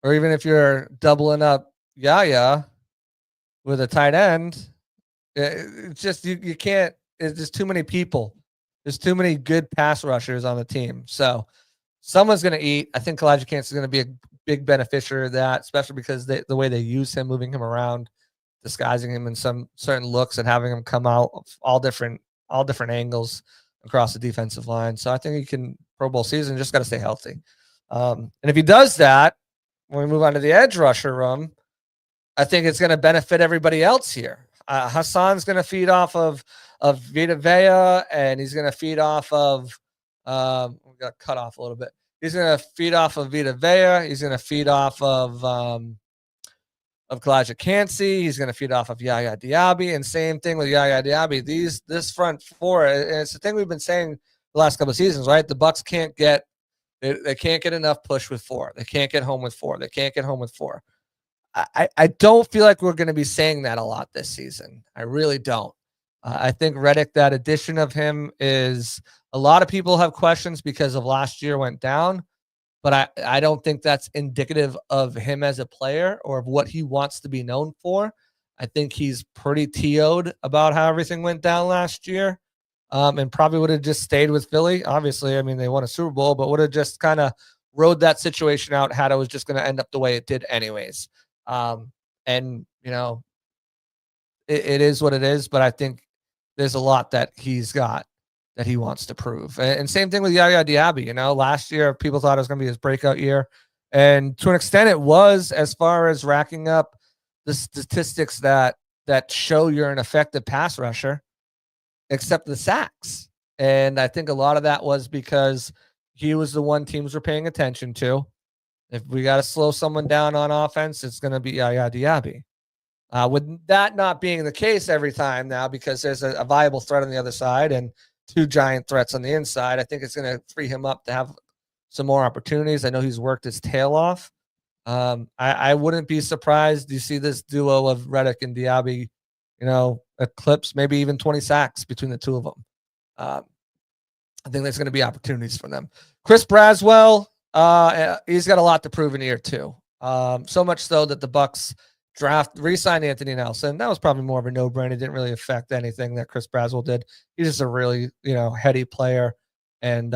Or even if you're doubling up Yaya with a tight end, it's just you can't. It's just too many people. There's too many good pass rushers on the team. So someone's going to eat. I think Kalijah Cansey is going to be a big beneficiary of that, especially because the way they use him, moving him around, disguising him in some certain looks and having him come out of all different angles across the defensive line. So I think he can Pro Bowl season, just got to stay healthy. And if he does that, when we move on to the edge rusher room, I think it's going to benefit everybody else here. Hassan's going to feed off of Vita Vea, and he's going to feed off of we got cut off a little bit. He's going to feed off of Vita Vea. He's going to feed off of Kalijah Cansey. He's going to feed off of Yaya Diaby, and same thing with Yaya Diaby. This front 4, and it's the thing we've been saying the last couple of seasons, right? The Bucs can't get they can't get enough push with 4. They can't get home with 4. They can't get home with 4. I don't feel like we're going to be saying that a lot this season. I really don't. I think Reddick, that addition of him is a lot of people have questions because of last year went down, but I don't think that's indicative of him as a player or of what he wants to be known for. I think he's pretty TO'd about how everything went down last year, and probably would have just stayed with Philly. Obviously, I mean, they won a Super Bowl, but would have just kind of rode that situation out had it was just going to end up the way it did anyways. And, it is what it is, but I think there's a lot that he's got that he wants to prove. And same thing with Yaya Diaby. Last year people thought it was going to be his breakout year, and to an extent it was, as far as racking up the statistics that show you're an effective pass rusher, except the sacks. And I think a lot of that was because he was the one teams were paying attention to. If we got to slow someone down on offense, it's going to be Yaya Diaby. With that not being the case every time now, because there's a viable threat on the other side and two giant threats on the inside, I think it's going to free him up to have some more opportunities. I know he's worked his tail off. I wouldn't be surprised. You see this duo of Reddick and Diaby, eclipse maybe even 20 sacks between the two of them. I think there's going to be opportunities for them. Chris Braswell, he's got a lot to prove in year 2. So much so that the Bucs re-signed Anthony Nelson. That was probably more of a no-brainer. It didn't really affect anything that Chris Braswell did. He's just a really, heady player, and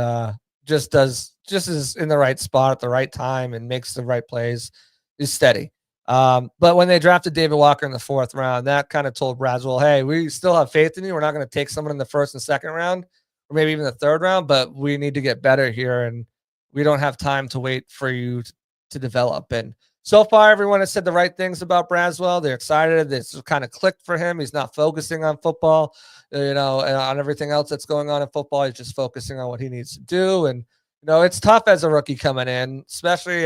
just is in the right spot at the right time and makes the right plays. He's steady. But when they drafted David Walker in the 4th round, that kind of told Braswell, hey, we still have faith in you. We're not going to take someone in the 1st and 2nd round, or maybe even the 3rd round, but we need to get better here, and we don't have time to wait for you to develop. And so far, everyone has said the right things about Braswell. They're excited. It's kind of clicked for him. He's not focusing on football, and on everything else that's going on in football. He's just focusing on what he needs to do. And, it's tough as a rookie coming in, especially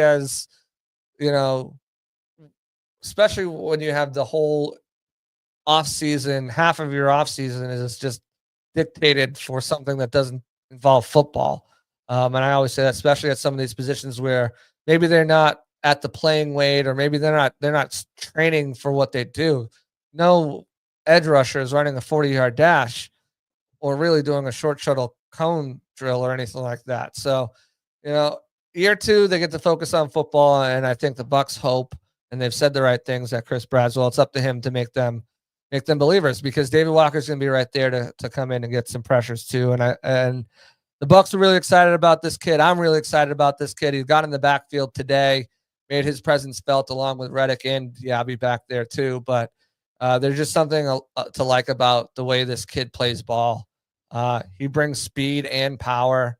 when you have the whole offseason, half of your offseason is just dictated for something that doesn't involve football. And I always say that, especially at some of these positions where maybe they're not at the playing weight, or maybe they're not training for what they do. No edge rusher is running a 40-yard dash or really doing a short shuttle cone drill or anything like that. So, year 2, they get to focus on football, and I think the Bucs hope, and they've said the right things, that Chris Braswell, it's up to him to make them believers, because David Walker's going to be right there to come in and get some pressures too. And the Bucs are really excited about this kid. I'm really excited about this kid. He got in the backfield today, made his presence felt along with Reddick and Diaby back there too. But there's just something to like about the way this kid plays ball. He brings speed and power.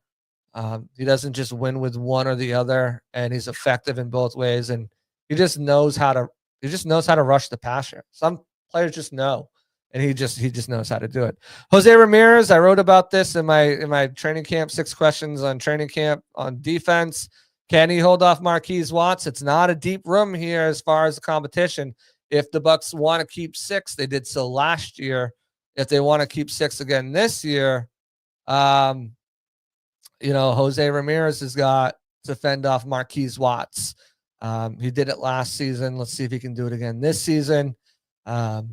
He doesn't just win with one or the other, and he's effective in both ways. And he just knows how to rush the passer. Some players just know, and he just knows how to do it. Jose Ramirez, I wrote about this in my training camp, 6 questions on training camp on defense. Can he hold off Marquise Watts? It's not a deep room here as far as the competition. If the Bucs want to keep 6, they did so last year. If they want to keep 6 again this year, Jose Ramirez has got to fend off Marquise Watts. He did it last season. Let's see if he can do it again this season. But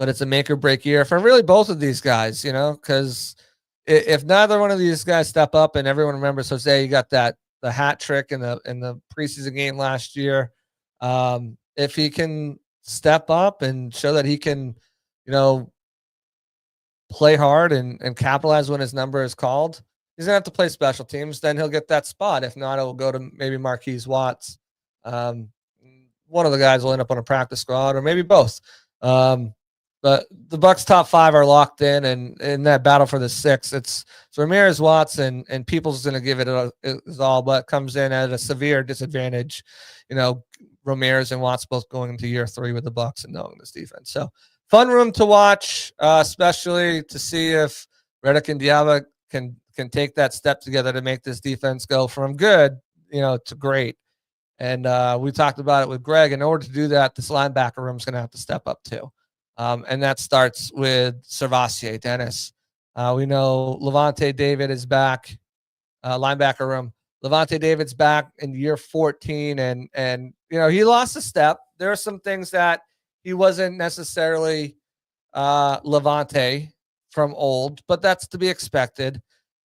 it's a make or break year for really both of these guys, because if neither one of these guys step up, and everyone remembers Jose, you got the hat trick in the preseason game last year. If he can step up and show that he can, play hard and capitalize when his number is called, he's gonna have to play special teams. Then he'll get that spot. If not, it'll go to maybe Marquise Watts. One of the guys will end up on a practice squad, or maybe both. But the Bucs' top 5 are locked in, and in that battle for the 6, it's Ramirez, Watts, and Peoples going to give it his all, but comes in at a severe disadvantage. Ramirez and Watts both going into year 3 with the Bucs and knowing this defense. So fun room to watch, especially to see if Reddick and Diaby can take that step together to make this defense go from good, to great. And we talked about it with Greg. In order to do that, this linebacker room is going to have to step up too. And that starts with Servassier, Dennis. We know Levante David is back, linebacker room. Levante David's back in year 14, and he lost a step. There are some things that he wasn't necessarily Levante from old, but that's to be expected.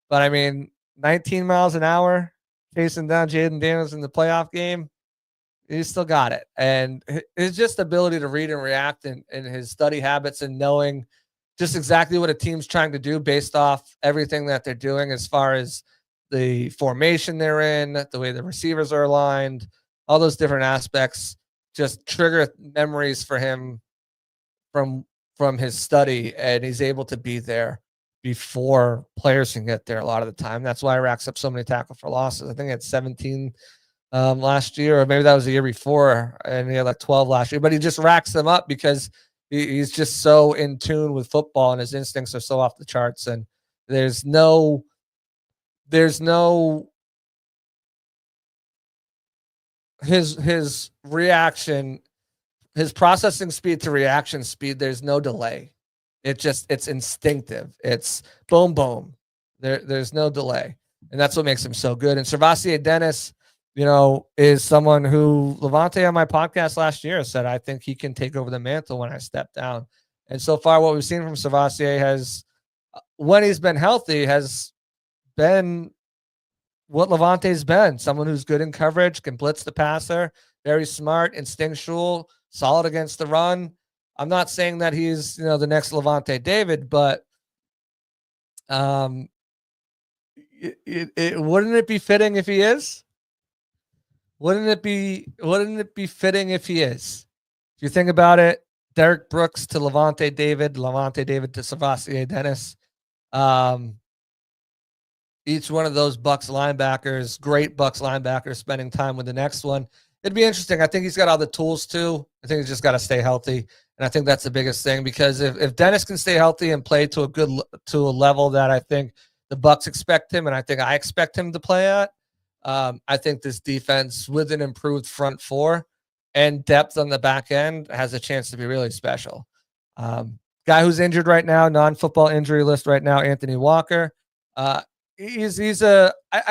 But 19 miles an hour chasing down Jaden Daniels in the playoff game, he still got it. And his just ability to read and react, and his study habits, and knowing just exactly what a team's trying to do based off everything that they're doing as far as the formation they're in, the way the receivers are aligned, all those different aspects just trigger memories for him from his study, and he's able to be there before players can get there a lot of the time. That's why he racks up so many tackle for losses. I think he had 17 last year, or maybe that was the year before, and he had like 12 last year, but he just racks them up because he's just so in tune with football, and his instincts are so off the charts. And there's no his reaction his processing speed to reaction speed, there's no delay. It's instinctive. It's boom, boom. There's no delay. And that's what makes him so good. And Servassier Dennis, is someone who Levante on my podcast last year said, I think he can take over the mantle when I step down. And so far, what we've seen from Servassier has, when he's been healthy, has been what Levante's been. Someone who's good in coverage, can blitz the passer, very smart, instinctual, solid against the run. I'm not saying that he's, the next Levante David, but wouldn't it be fitting if he is? Wouldn't it be fitting if he is? If you think about it, Derek Brooks to Levante David to Servassier Dennis. Each one of those Bucs linebackers, great Bucs linebackers, spending time with the next one. It'd be interesting. I think he's got all the tools too. I think he's just got to stay healthy, and I think that's the biggest thing, because if Dennis can stay healthy and play to a level that I think the Bucs expect him, and I think I expect him to play at, I think this defense with an improved front four and depth on the back end has a chance to be really special. Guy who's injured right now, non-football injury list right now, Anthony Walker. I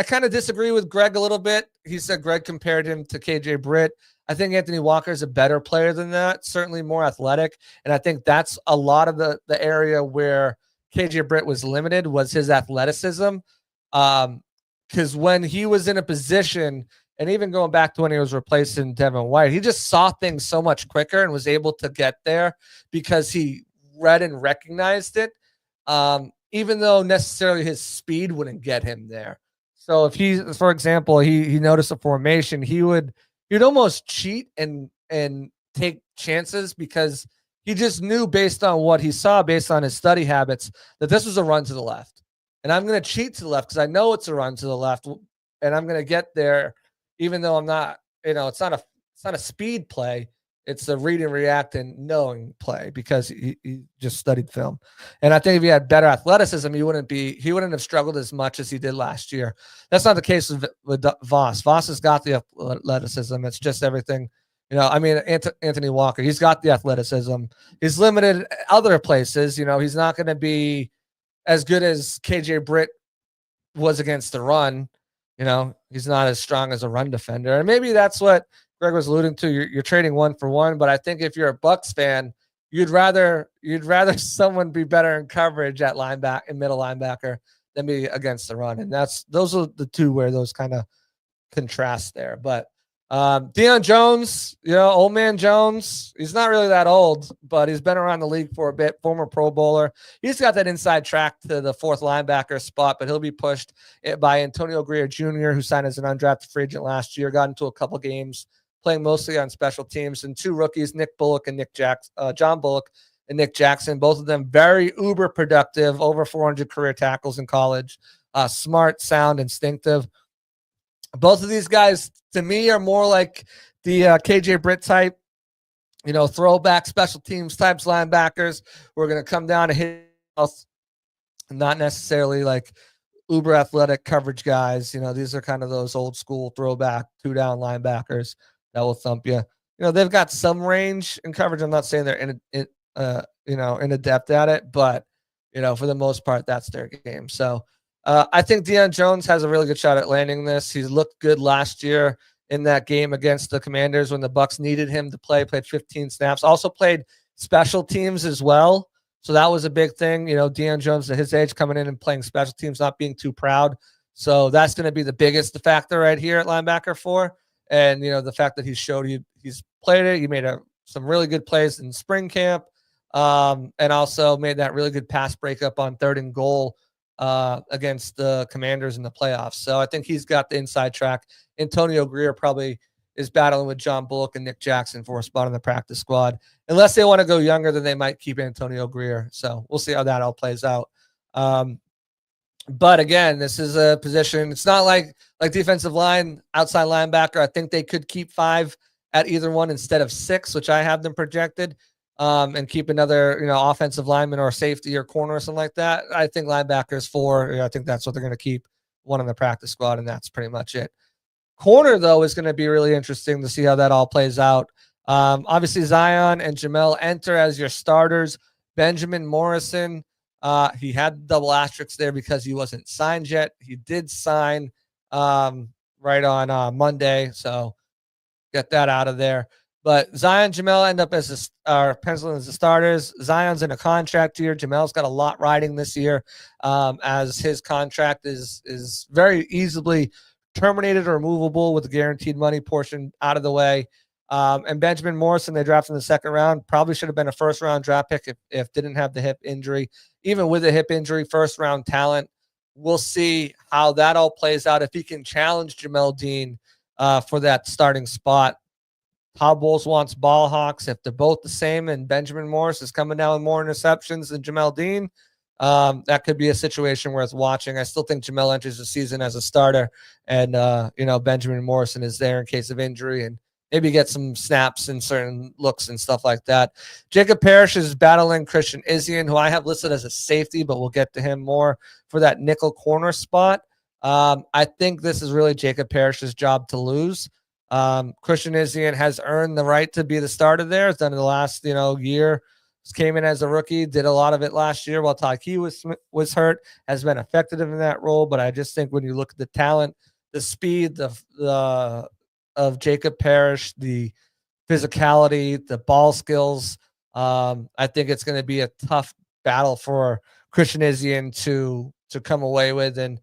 kind of disagree with Greg a little bit. He said Greg compared him to KJ Britt. I think Anthony Walker is a better player than that, certainly more athletic. And I think that's a lot of the area where KJ Britt was limited, was his athleticism. Because when he was in a position, and even going back to when he was replacing Devin White, he just saw things so much quicker and was able to get there because he read and recognized it. Even though necessarily his speed wouldn't get him there. So if he, for example, he noticed a formation, he'd almost cheat and take chances because he just knew, based on what he saw, based on his study habits, that this was a run to the left. And I'm going to cheat to the left because I know it's a run to the left, and I'm going to get there, even though I'm not, it's not a speed play. It's a read and react and knowing play, because he just studied film. And I think if he had better athleticism, he wouldn't have struggled as much as he did last year. That's not the case with Voss. Voss has got the athleticism. It's just everything. Anthony Walker, he's got the athleticism. He's limited other places. He's not going to be as good as KJ Britt was against the run. He's not as strong as a run defender. And maybe that's what Greg was alluding to. You're trading one for one, but I think if you're a Bucs fan, you'd rather someone be better in coverage at middle linebacker than be against the run. And those are the two where those kind of contrast there. But Deion Jones, old man Jones, he's not really that old, but he's been around the league for a bit, former Pro Bowler. He's got that inside track to the fourth linebacker spot, but he'll be pushed by Antonio Greer Jr., who signed as an undrafted free agent last year, got into a couple games, playing mostly on special teams, and two rookies, John Bullock and Nick Jackson, both of them very uber productive, over 400 career tackles in college, smart, sound, instinctive. Both of these guys, to me, are more like the KJ Britt type, throwback special teams types linebackers who are going to come down and hit, not necessarily like uber athletic coverage guys. These are kind of those old school throwback 2-down linebackers that will thump you. They've got some range in coverage. I'm not saying they're in adept at it, but for the most part, that's their game. So I think Deion Jones has a really good shot at landing this. He's looked good last year in that game against the Commanders when the Bucs needed him to play. Played 15 snaps. Also played special teams as well. So that was a big thing. Deion Jones at his age coming in and playing special teams, not being too proud. So that's going to be the biggest factor right here at linebacker 4. And, the fact that he's played it. He made some really good plays in spring camp, and also made that really good pass breakup on 3rd and goal against the Commanders in the playoffs. So I think he's got the inside track. Antonio Greer probably is battling with John Bullock and Nick Jackson for a spot on the practice squad. Unless they want to go younger, then they might keep Antonio Greer. So we'll see how that all plays out. But again, this is a position. It's not like defensive line, outside linebacker. I think they could keep 5 at either one instead of 6, which I have them projected, and keep another, offensive lineman or safety or corner or something like that. I think linebackers 4. I think that's what they're going to keep, one on the practice squad, and that's pretty much it. Corner, though, is going to be really interesting to see how that all plays out. Obviously, Zion and Jamel enter as your starters. Benjamin Morrison, he had double asterisks there because he wasn't signed yet. He did sign right on Monday, so get that out of there. But Zion, Jamel end up as penciling as the starters. Zion's in a contract year. Jamel's got a lot riding this year, as his contract is very easily terminated or removable with the guaranteed money portion out of the way. And Benjamin Morrison, they drafted in the second round, probably should have been a first-round draft pick if didn't have the hip injury. Even with a hip injury, first-round talent. We'll see how that all plays out. If he can challenge Jamel Dean for that starting spot. Todd Bowles wants ball hawks. If they're both the same and Benjamin Morris is coming down with more interceptions than Jamel Dean, that could be a situation worth watching. I still think Jamel enters the season as a starter, and Benjamin Morrison is there in case of injury and maybe get some snaps and certain looks and stuff like that. Jacob Parrish is battling Christian Izien, who I have listed as a safety, but we'll get to him more for that nickel corner spot. I think this is really Jacob Parrish's job to lose. Christian Izien has earned the right to be the starter there. Has done it the last year. Came in as a rookie, did a lot of it last year while Taki was hurt. Has been effective in that role, but I just think when you look at the talent, the speed, of Jacob Parrish, the physicality, the ball skills, I think it's going to be a tough battle for Christian Izien to come away with, and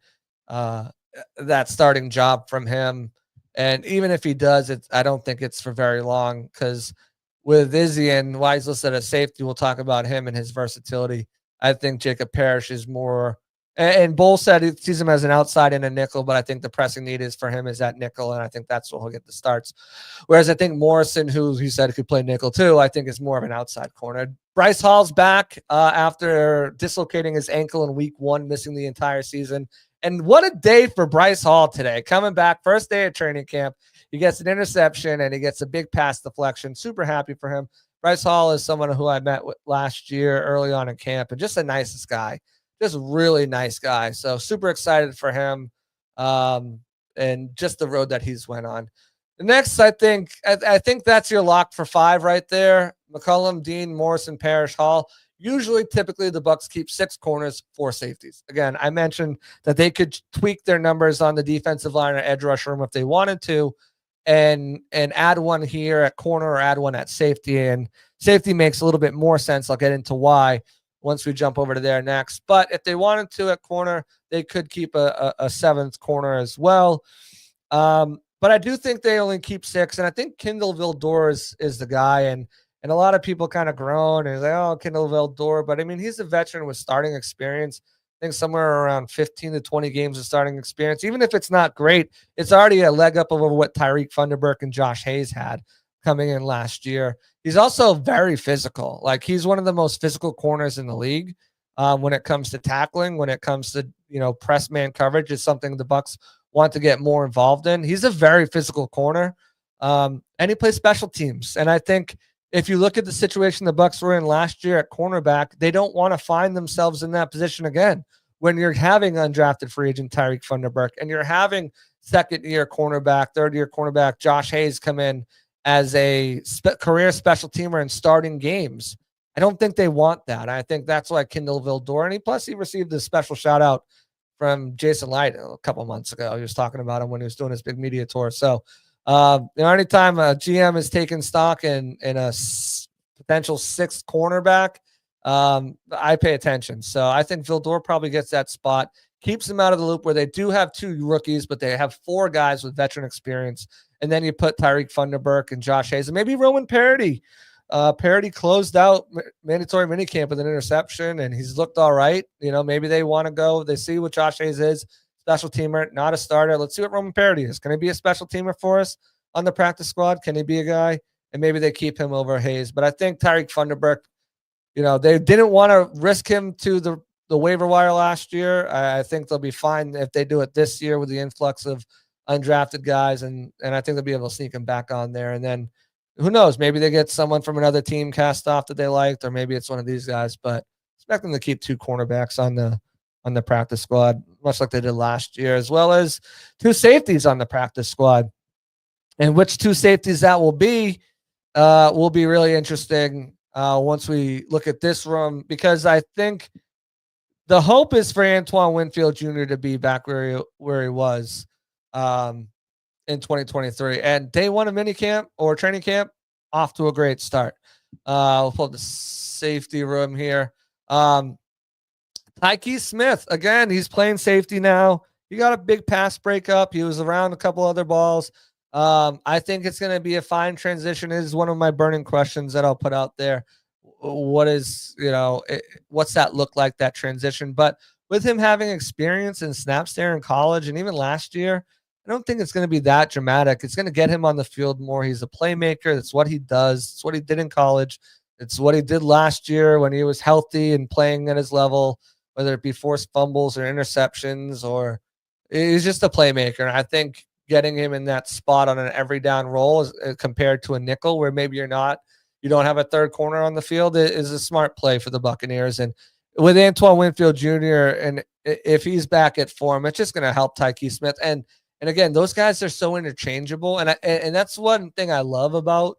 that starting job from him. And even if he does, I don't think it's for very long, because with Izien, why he's listed as safety, we'll talk about him and his versatility. I think Jacob Parrish is more, and Bull said he sees him as an outside and a nickel, but I think the pressing need is for him is that nickel, and I think that's where he'll get the starts. Whereas I think Morrison, who he said could play nickel too, I think is more of an outside corner. Bryce Hall's back after dislocating his ankle in week 1, missing the entire season. And what a day for Bryce Hall today. Coming back, first day of training camp. He gets an interception and he gets a big pass deflection. Super happy for him. Bryce Hall is someone who I met with last year early on in camp, and just the nicest guy. Just really nice guy. So super excited for him, and just the road that he's went on. The next, I think that's your lock for 5 right there. McCollum, Dean, Morrison, Parrish, Hall. Usually, typically, the Bucs keep 6 corners, 4 safeties. Again, I mentioned that they could tweak their numbers on the defensive line or edge rush room if they wanted to, and add one here at corner or add one at safety. And safety makes a little bit more sense. I'll get into why once we jump over to there next. But if they wanted to at corner, they could keep a 7th corner as well. But I do think they only keep 6, and I think Kindle Vildor is the guy. And a lot of people kind of groan and say, oh, Kindle Vildor. But, I mean, he's a veteran with starting experience. I think somewhere around 15 to 20 games of starting experience. Even if it's not great, it's already a leg up over what Tyreek Funderburk and Josh Hayes had coming in last year. He's also very physical. Like, he's one of the most physical corners in the league when it comes to tackling, when it comes to, press man coverage is something the Bucs want to get more involved in. He's a very physical corner, and he plays special teams. And I think if you look at the situation the Bucs were in last year at cornerback, they don't want to find themselves in that position again. When you're having undrafted free agent Tyreek Funderburk and you're having second-year cornerback, third-year cornerback Josh Hayes come in as a career special teamer and starting games, I don't think they want that. I think that's why Kindle Vildor, and he received a special shout-out from Jason Light a couple months ago. He was talking about him when he was doing his big media tour. So, anytime a GM is taking stock in a potential 6th cornerback, I pay attention. So I think Vildor probably gets that spot, keeps them out of the loop where they do have 2 rookies, but they have 4 guys with veteran experience. And then you put Tyreek Funderburk and Josh Hayes and maybe Roman Parody. Parody closed out mandatory minicamp with an interception, and he's looked all right. Maybe they want to go. They see what Josh Hayes is. Special teamer, not a starter. Let's see what Roman Parody is. Can he be a special teamer for us on the practice squad? Can he be a guy? And maybe they keep him over Hayes. But I think Tyreek Funderburk, they didn't want to risk him to the waiver wire last year. I think they'll be fine if they do it this year with the influx of undrafted guys. And I think they'll be able to sneak him back on there. And then who knows? Maybe they get someone from another team cast off that they liked, or maybe it's one of these guys. But expect them to keep 2 cornerbacks on the practice squad, much like they did last year, as well as 2 safeties on the practice squad. And which 2 safeties that will be, will be really interesting once we look at this room, because I think the hope is for Antoine Winfield Jr. to be back where he was in 2023. And day one of minicamp or training camp, off to a great start. We'll pull the safety room here. Tyke Smith, again, he's playing safety now. He got a big pass breakup. He was around a couple other balls. I think it's going to be a fine transition. It is one of my burning questions that I'll put out there. What's that look like, that transition? But with him having experience in snaps there in college and even last year, I don't think it's going to be that dramatic. It's going to get him on the field more. He's a playmaker. That's what he does. It's what he did in college. It's what he did last year when he was healthy and playing at his level, whether it be forced fumbles or interceptions, or he's just a playmaker. And I think getting him in that spot on an every down role is, compared to a nickel where maybe you don't have a third corner on the field, is a smart play for the Buccaneers. And with Antoine Winfield Jr., and if he's back at form, it's just going to help Tyke Smith. And again, those guys are so interchangeable. And that's one thing I love about,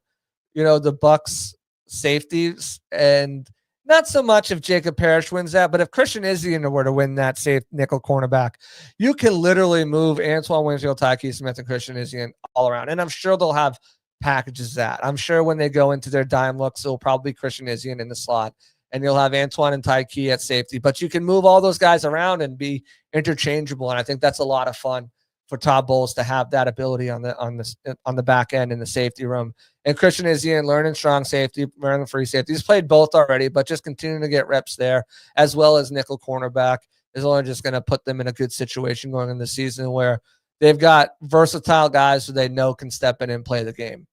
the Bucs safeties, and not so much if Jacob Parrish wins that, but if Christian Izien were to win that safe nickel cornerback, you can literally move Antoine Winfield, Tyke Smith, and Christian Izien all around. And I'm sure they'll have packages that. I'm sure when they go into their dime looks, it'll probably be Christian Izien in the slot, and you'll have Antoine and Tyke at safety. But you can move all those guys around and be interchangeable, and I think that's a lot of fun for Todd Bowles to have that ability on the back end in the safety room. And Christian Izien learning strong safety, learning free safety. He's played both already, but just continuing to get reps there, as well as nickel cornerback, is only just going to put them in a good situation going into the season where they've got versatile guys who they know can step in and play the game.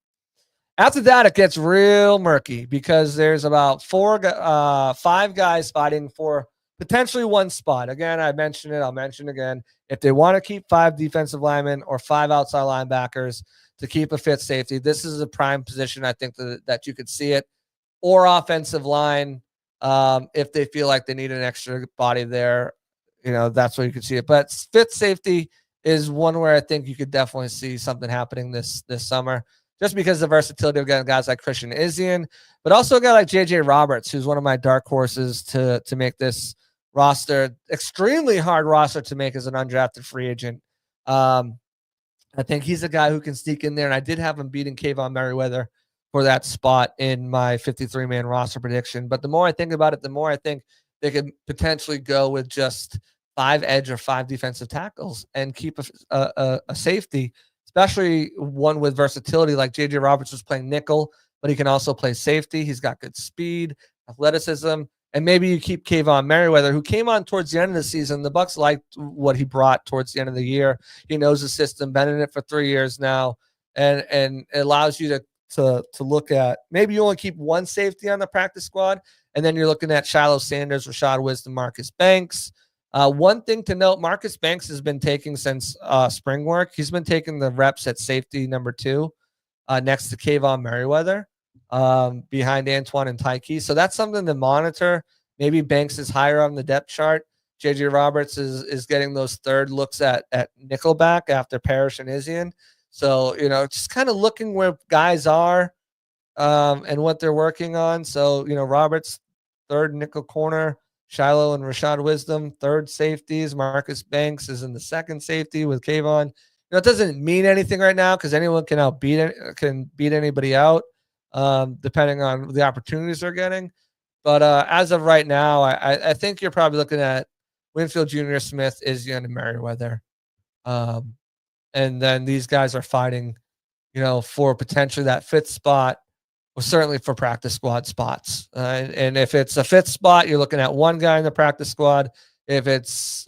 After that, it gets real murky because there's about 5 guys fighting for potentially one spot. Again, I mentioned it. I'll mention again. If they want to keep 5 defensive linemen or 5 outside linebackers to keep a fit safety, this is a prime position. I think that you could see it, or offensive line. If they feel like they need an extra body there, that's where you could see it. But fit safety is one where I think you could definitely see something happening this summer, just because of the versatility of getting guys like Christian Izien, but also a guy like JJ Roberts, who's one of my dark horses to make this roster. Extremely hard roster to make as an undrafted free agent. I think he's a guy who can sneak in there, and I did have him beating Kayvon Merriweather for that spot in my 53-man roster prediction. But the more I think about it, the more I think they could potentially go with just 5 edge or 5 defensive tackles and keep a safety, especially one with versatility like JJ Roberts was playing nickel, but he can also play safety. He's got good speed, athleticism, and maybe you keep Kayvon Merriweather, who came on towards the end of the season. The Bucs liked what he brought towards the end of the year. He knows the system, been in it for 3 years now, and it allows you to look at, maybe you only keep one safety on the practice squad, and then you're looking at Shiloh Sanders, Rashad Wisdom, Marcus Banks. One thing to note, Marcus Banks has been taking since spring work. He's been taking the reps at safety number 2 next to Kayvon Merriweather, behind Antoine and Tyke. So that's something to monitor. Maybe Banks is higher on the depth chart. JJ Roberts is getting those third looks at nickelback after Parrish and Izien. So, just kind of looking where guys are and what they're working on. So, Roberts, third nickel corner, Shiloh and Rashad Wisdom, third safeties. Marcus Banks is in the second safety with Kayvon. It doesn't mean anything right now because anyone can beat anybody out, depending on the opportunities they're getting. But as of right now, I think you're probably looking at Winfield Jr., Smith, Izien, and Merriweather. And then these guys are fighting, for potentially that 5th spot, or certainly for practice squad spots. And if it's a 5th spot, you're looking at one guy in the practice squad. If it's,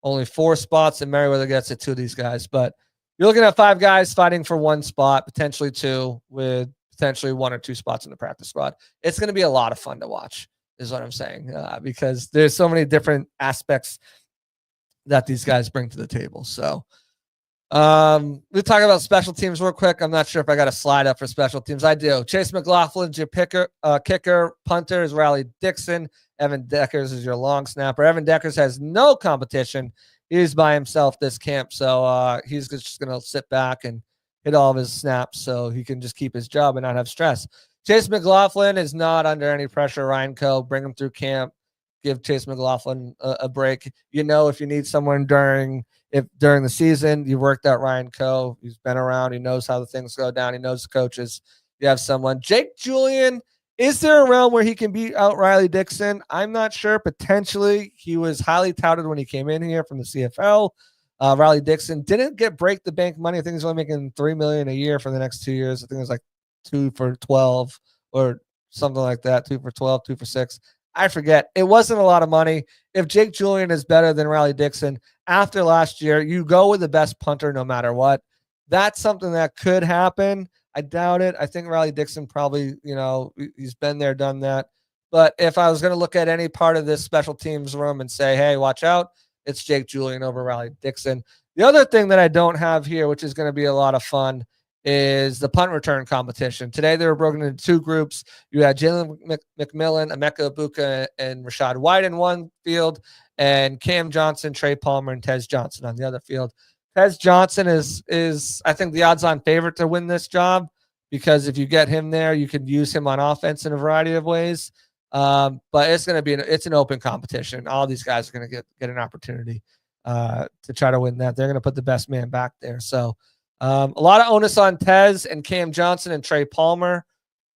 only 4 spots, and Merriweather gets it, 2 of these guys. But you're looking at 5 guys fighting for one spot, potentially 2, with potentially 1 or 2 spots in the practice squad. It's going to be a lot of fun to watch, is what I'm saying, because there's so many different aspects that these guys bring to the table. So we'll talk about special teams real quick. I'm not sure if I got a slide up for special teams. I do. Chase McLaughlin's your kicker. Punter is Riley Dixon. Evan Deckers is your long snapper. Evan Deckers has no competition. He's by himself this camp, so he's just going to sit back and hit all of his snaps so he can just keep his job and not have stress. Chase McLaughlin is not under any pressure. Ryan Coe, bring him through camp. Give Chase McLaughlin a break. If you need someone during the season, you worked out Ryan Coe. He's been around. He knows how the things go down. He knows the coaches. You have someone. Jake Julian, is there a realm where he can beat out Riley Dixon? I'm not sure. Potentially. He was highly touted when he came in here from the CFL. Riley Dixon didn't get break the bank money. I think he's only making $3 million a year for the next 2 years. I think it was like 2 for 12 or something like that. 2 for 12, 2 for 6. I forget. It wasn't a lot of money. If Jake Julian is better than Riley Dixon after last year, you go with the best punter no matter what. That's something that could happen. I doubt it. I think Riley Dixon probably, he's been there, done that. But if I was going to look at any part of this special teams room and say, hey, watch out, it's Jake Julian over Riley Dixon. The other thing that I don't have here, which is going to be a lot of fun, is the punt return competition. Today they were broken into 2 groups. You had Jalen McMillan, Emeka Ibuka, and Rashad White in one field, and Cam Johnson, Trey Palmer, and Tez Johnson on the other field. Tez Johnson is I think the odds-on favorite to win this job, because if you get him there, you can use him on offense in a variety of ways. But it's going to be it's an open competition. All these guys are going to get an opportunity to try to win that. They're going to put the best man back there. So a lot of onus on Tez and Cam Johnson and Trey Palmer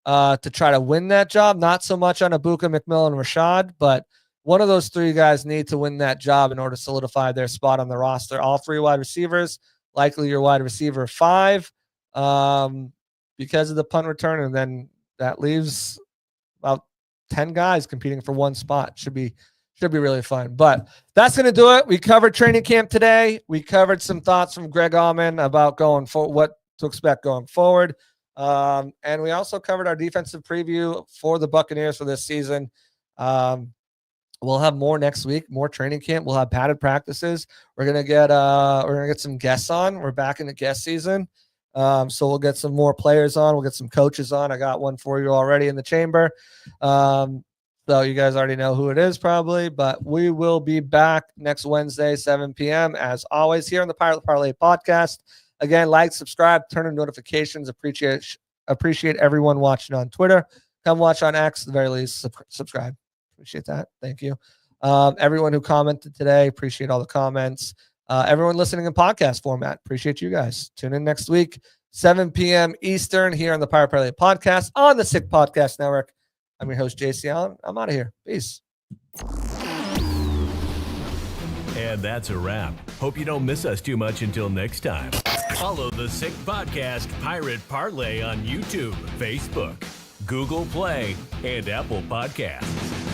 to try to win that job. Not so much on Ibuka, McMillan, and Rashad, but one of those 3 guys need to win that job in order to solidify their spot on the roster. All 3 wide receivers, likely your wide receiver 5, because of the punt return, and then that leaves about 10 guys competing for one spot. Should be really fun. But that's going to do it. We covered training camp today. We covered some thoughts from Greg Auman about what to expect going forward. And we also covered our defensive preview for the Buccaneers for this season. We'll have more next week, more training camp. We'll have padded practices. We're gonna get some guests on. We're back in the guest season. So we'll get some more players on. We'll get some coaches on. I got one for you already in the chamber. So you guys already know who it is probably, but we will be back next Wednesday, 7 p.m. as always here on the Pirate Parlay podcast. Again, like, subscribe, turn on notifications. Appreciate everyone watching on Twitter. Come watch on X, at the very least. Subscribe. Appreciate that. Thank you. Everyone who commented today, appreciate all the comments. Everyone listening in podcast format, appreciate you guys. Tune in next week, 7 p.m. Eastern, here on the Pirate Parlay podcast on the Sick Podcast Network. I'm your host, JC Allen. I'm out of here. Peace. And that's a wrap. Hope you don't miss us too much until next time. Follow the Sick Podcast Pirate Parlay on YouTube, Facebook, Google Play, and Apple Podcasts.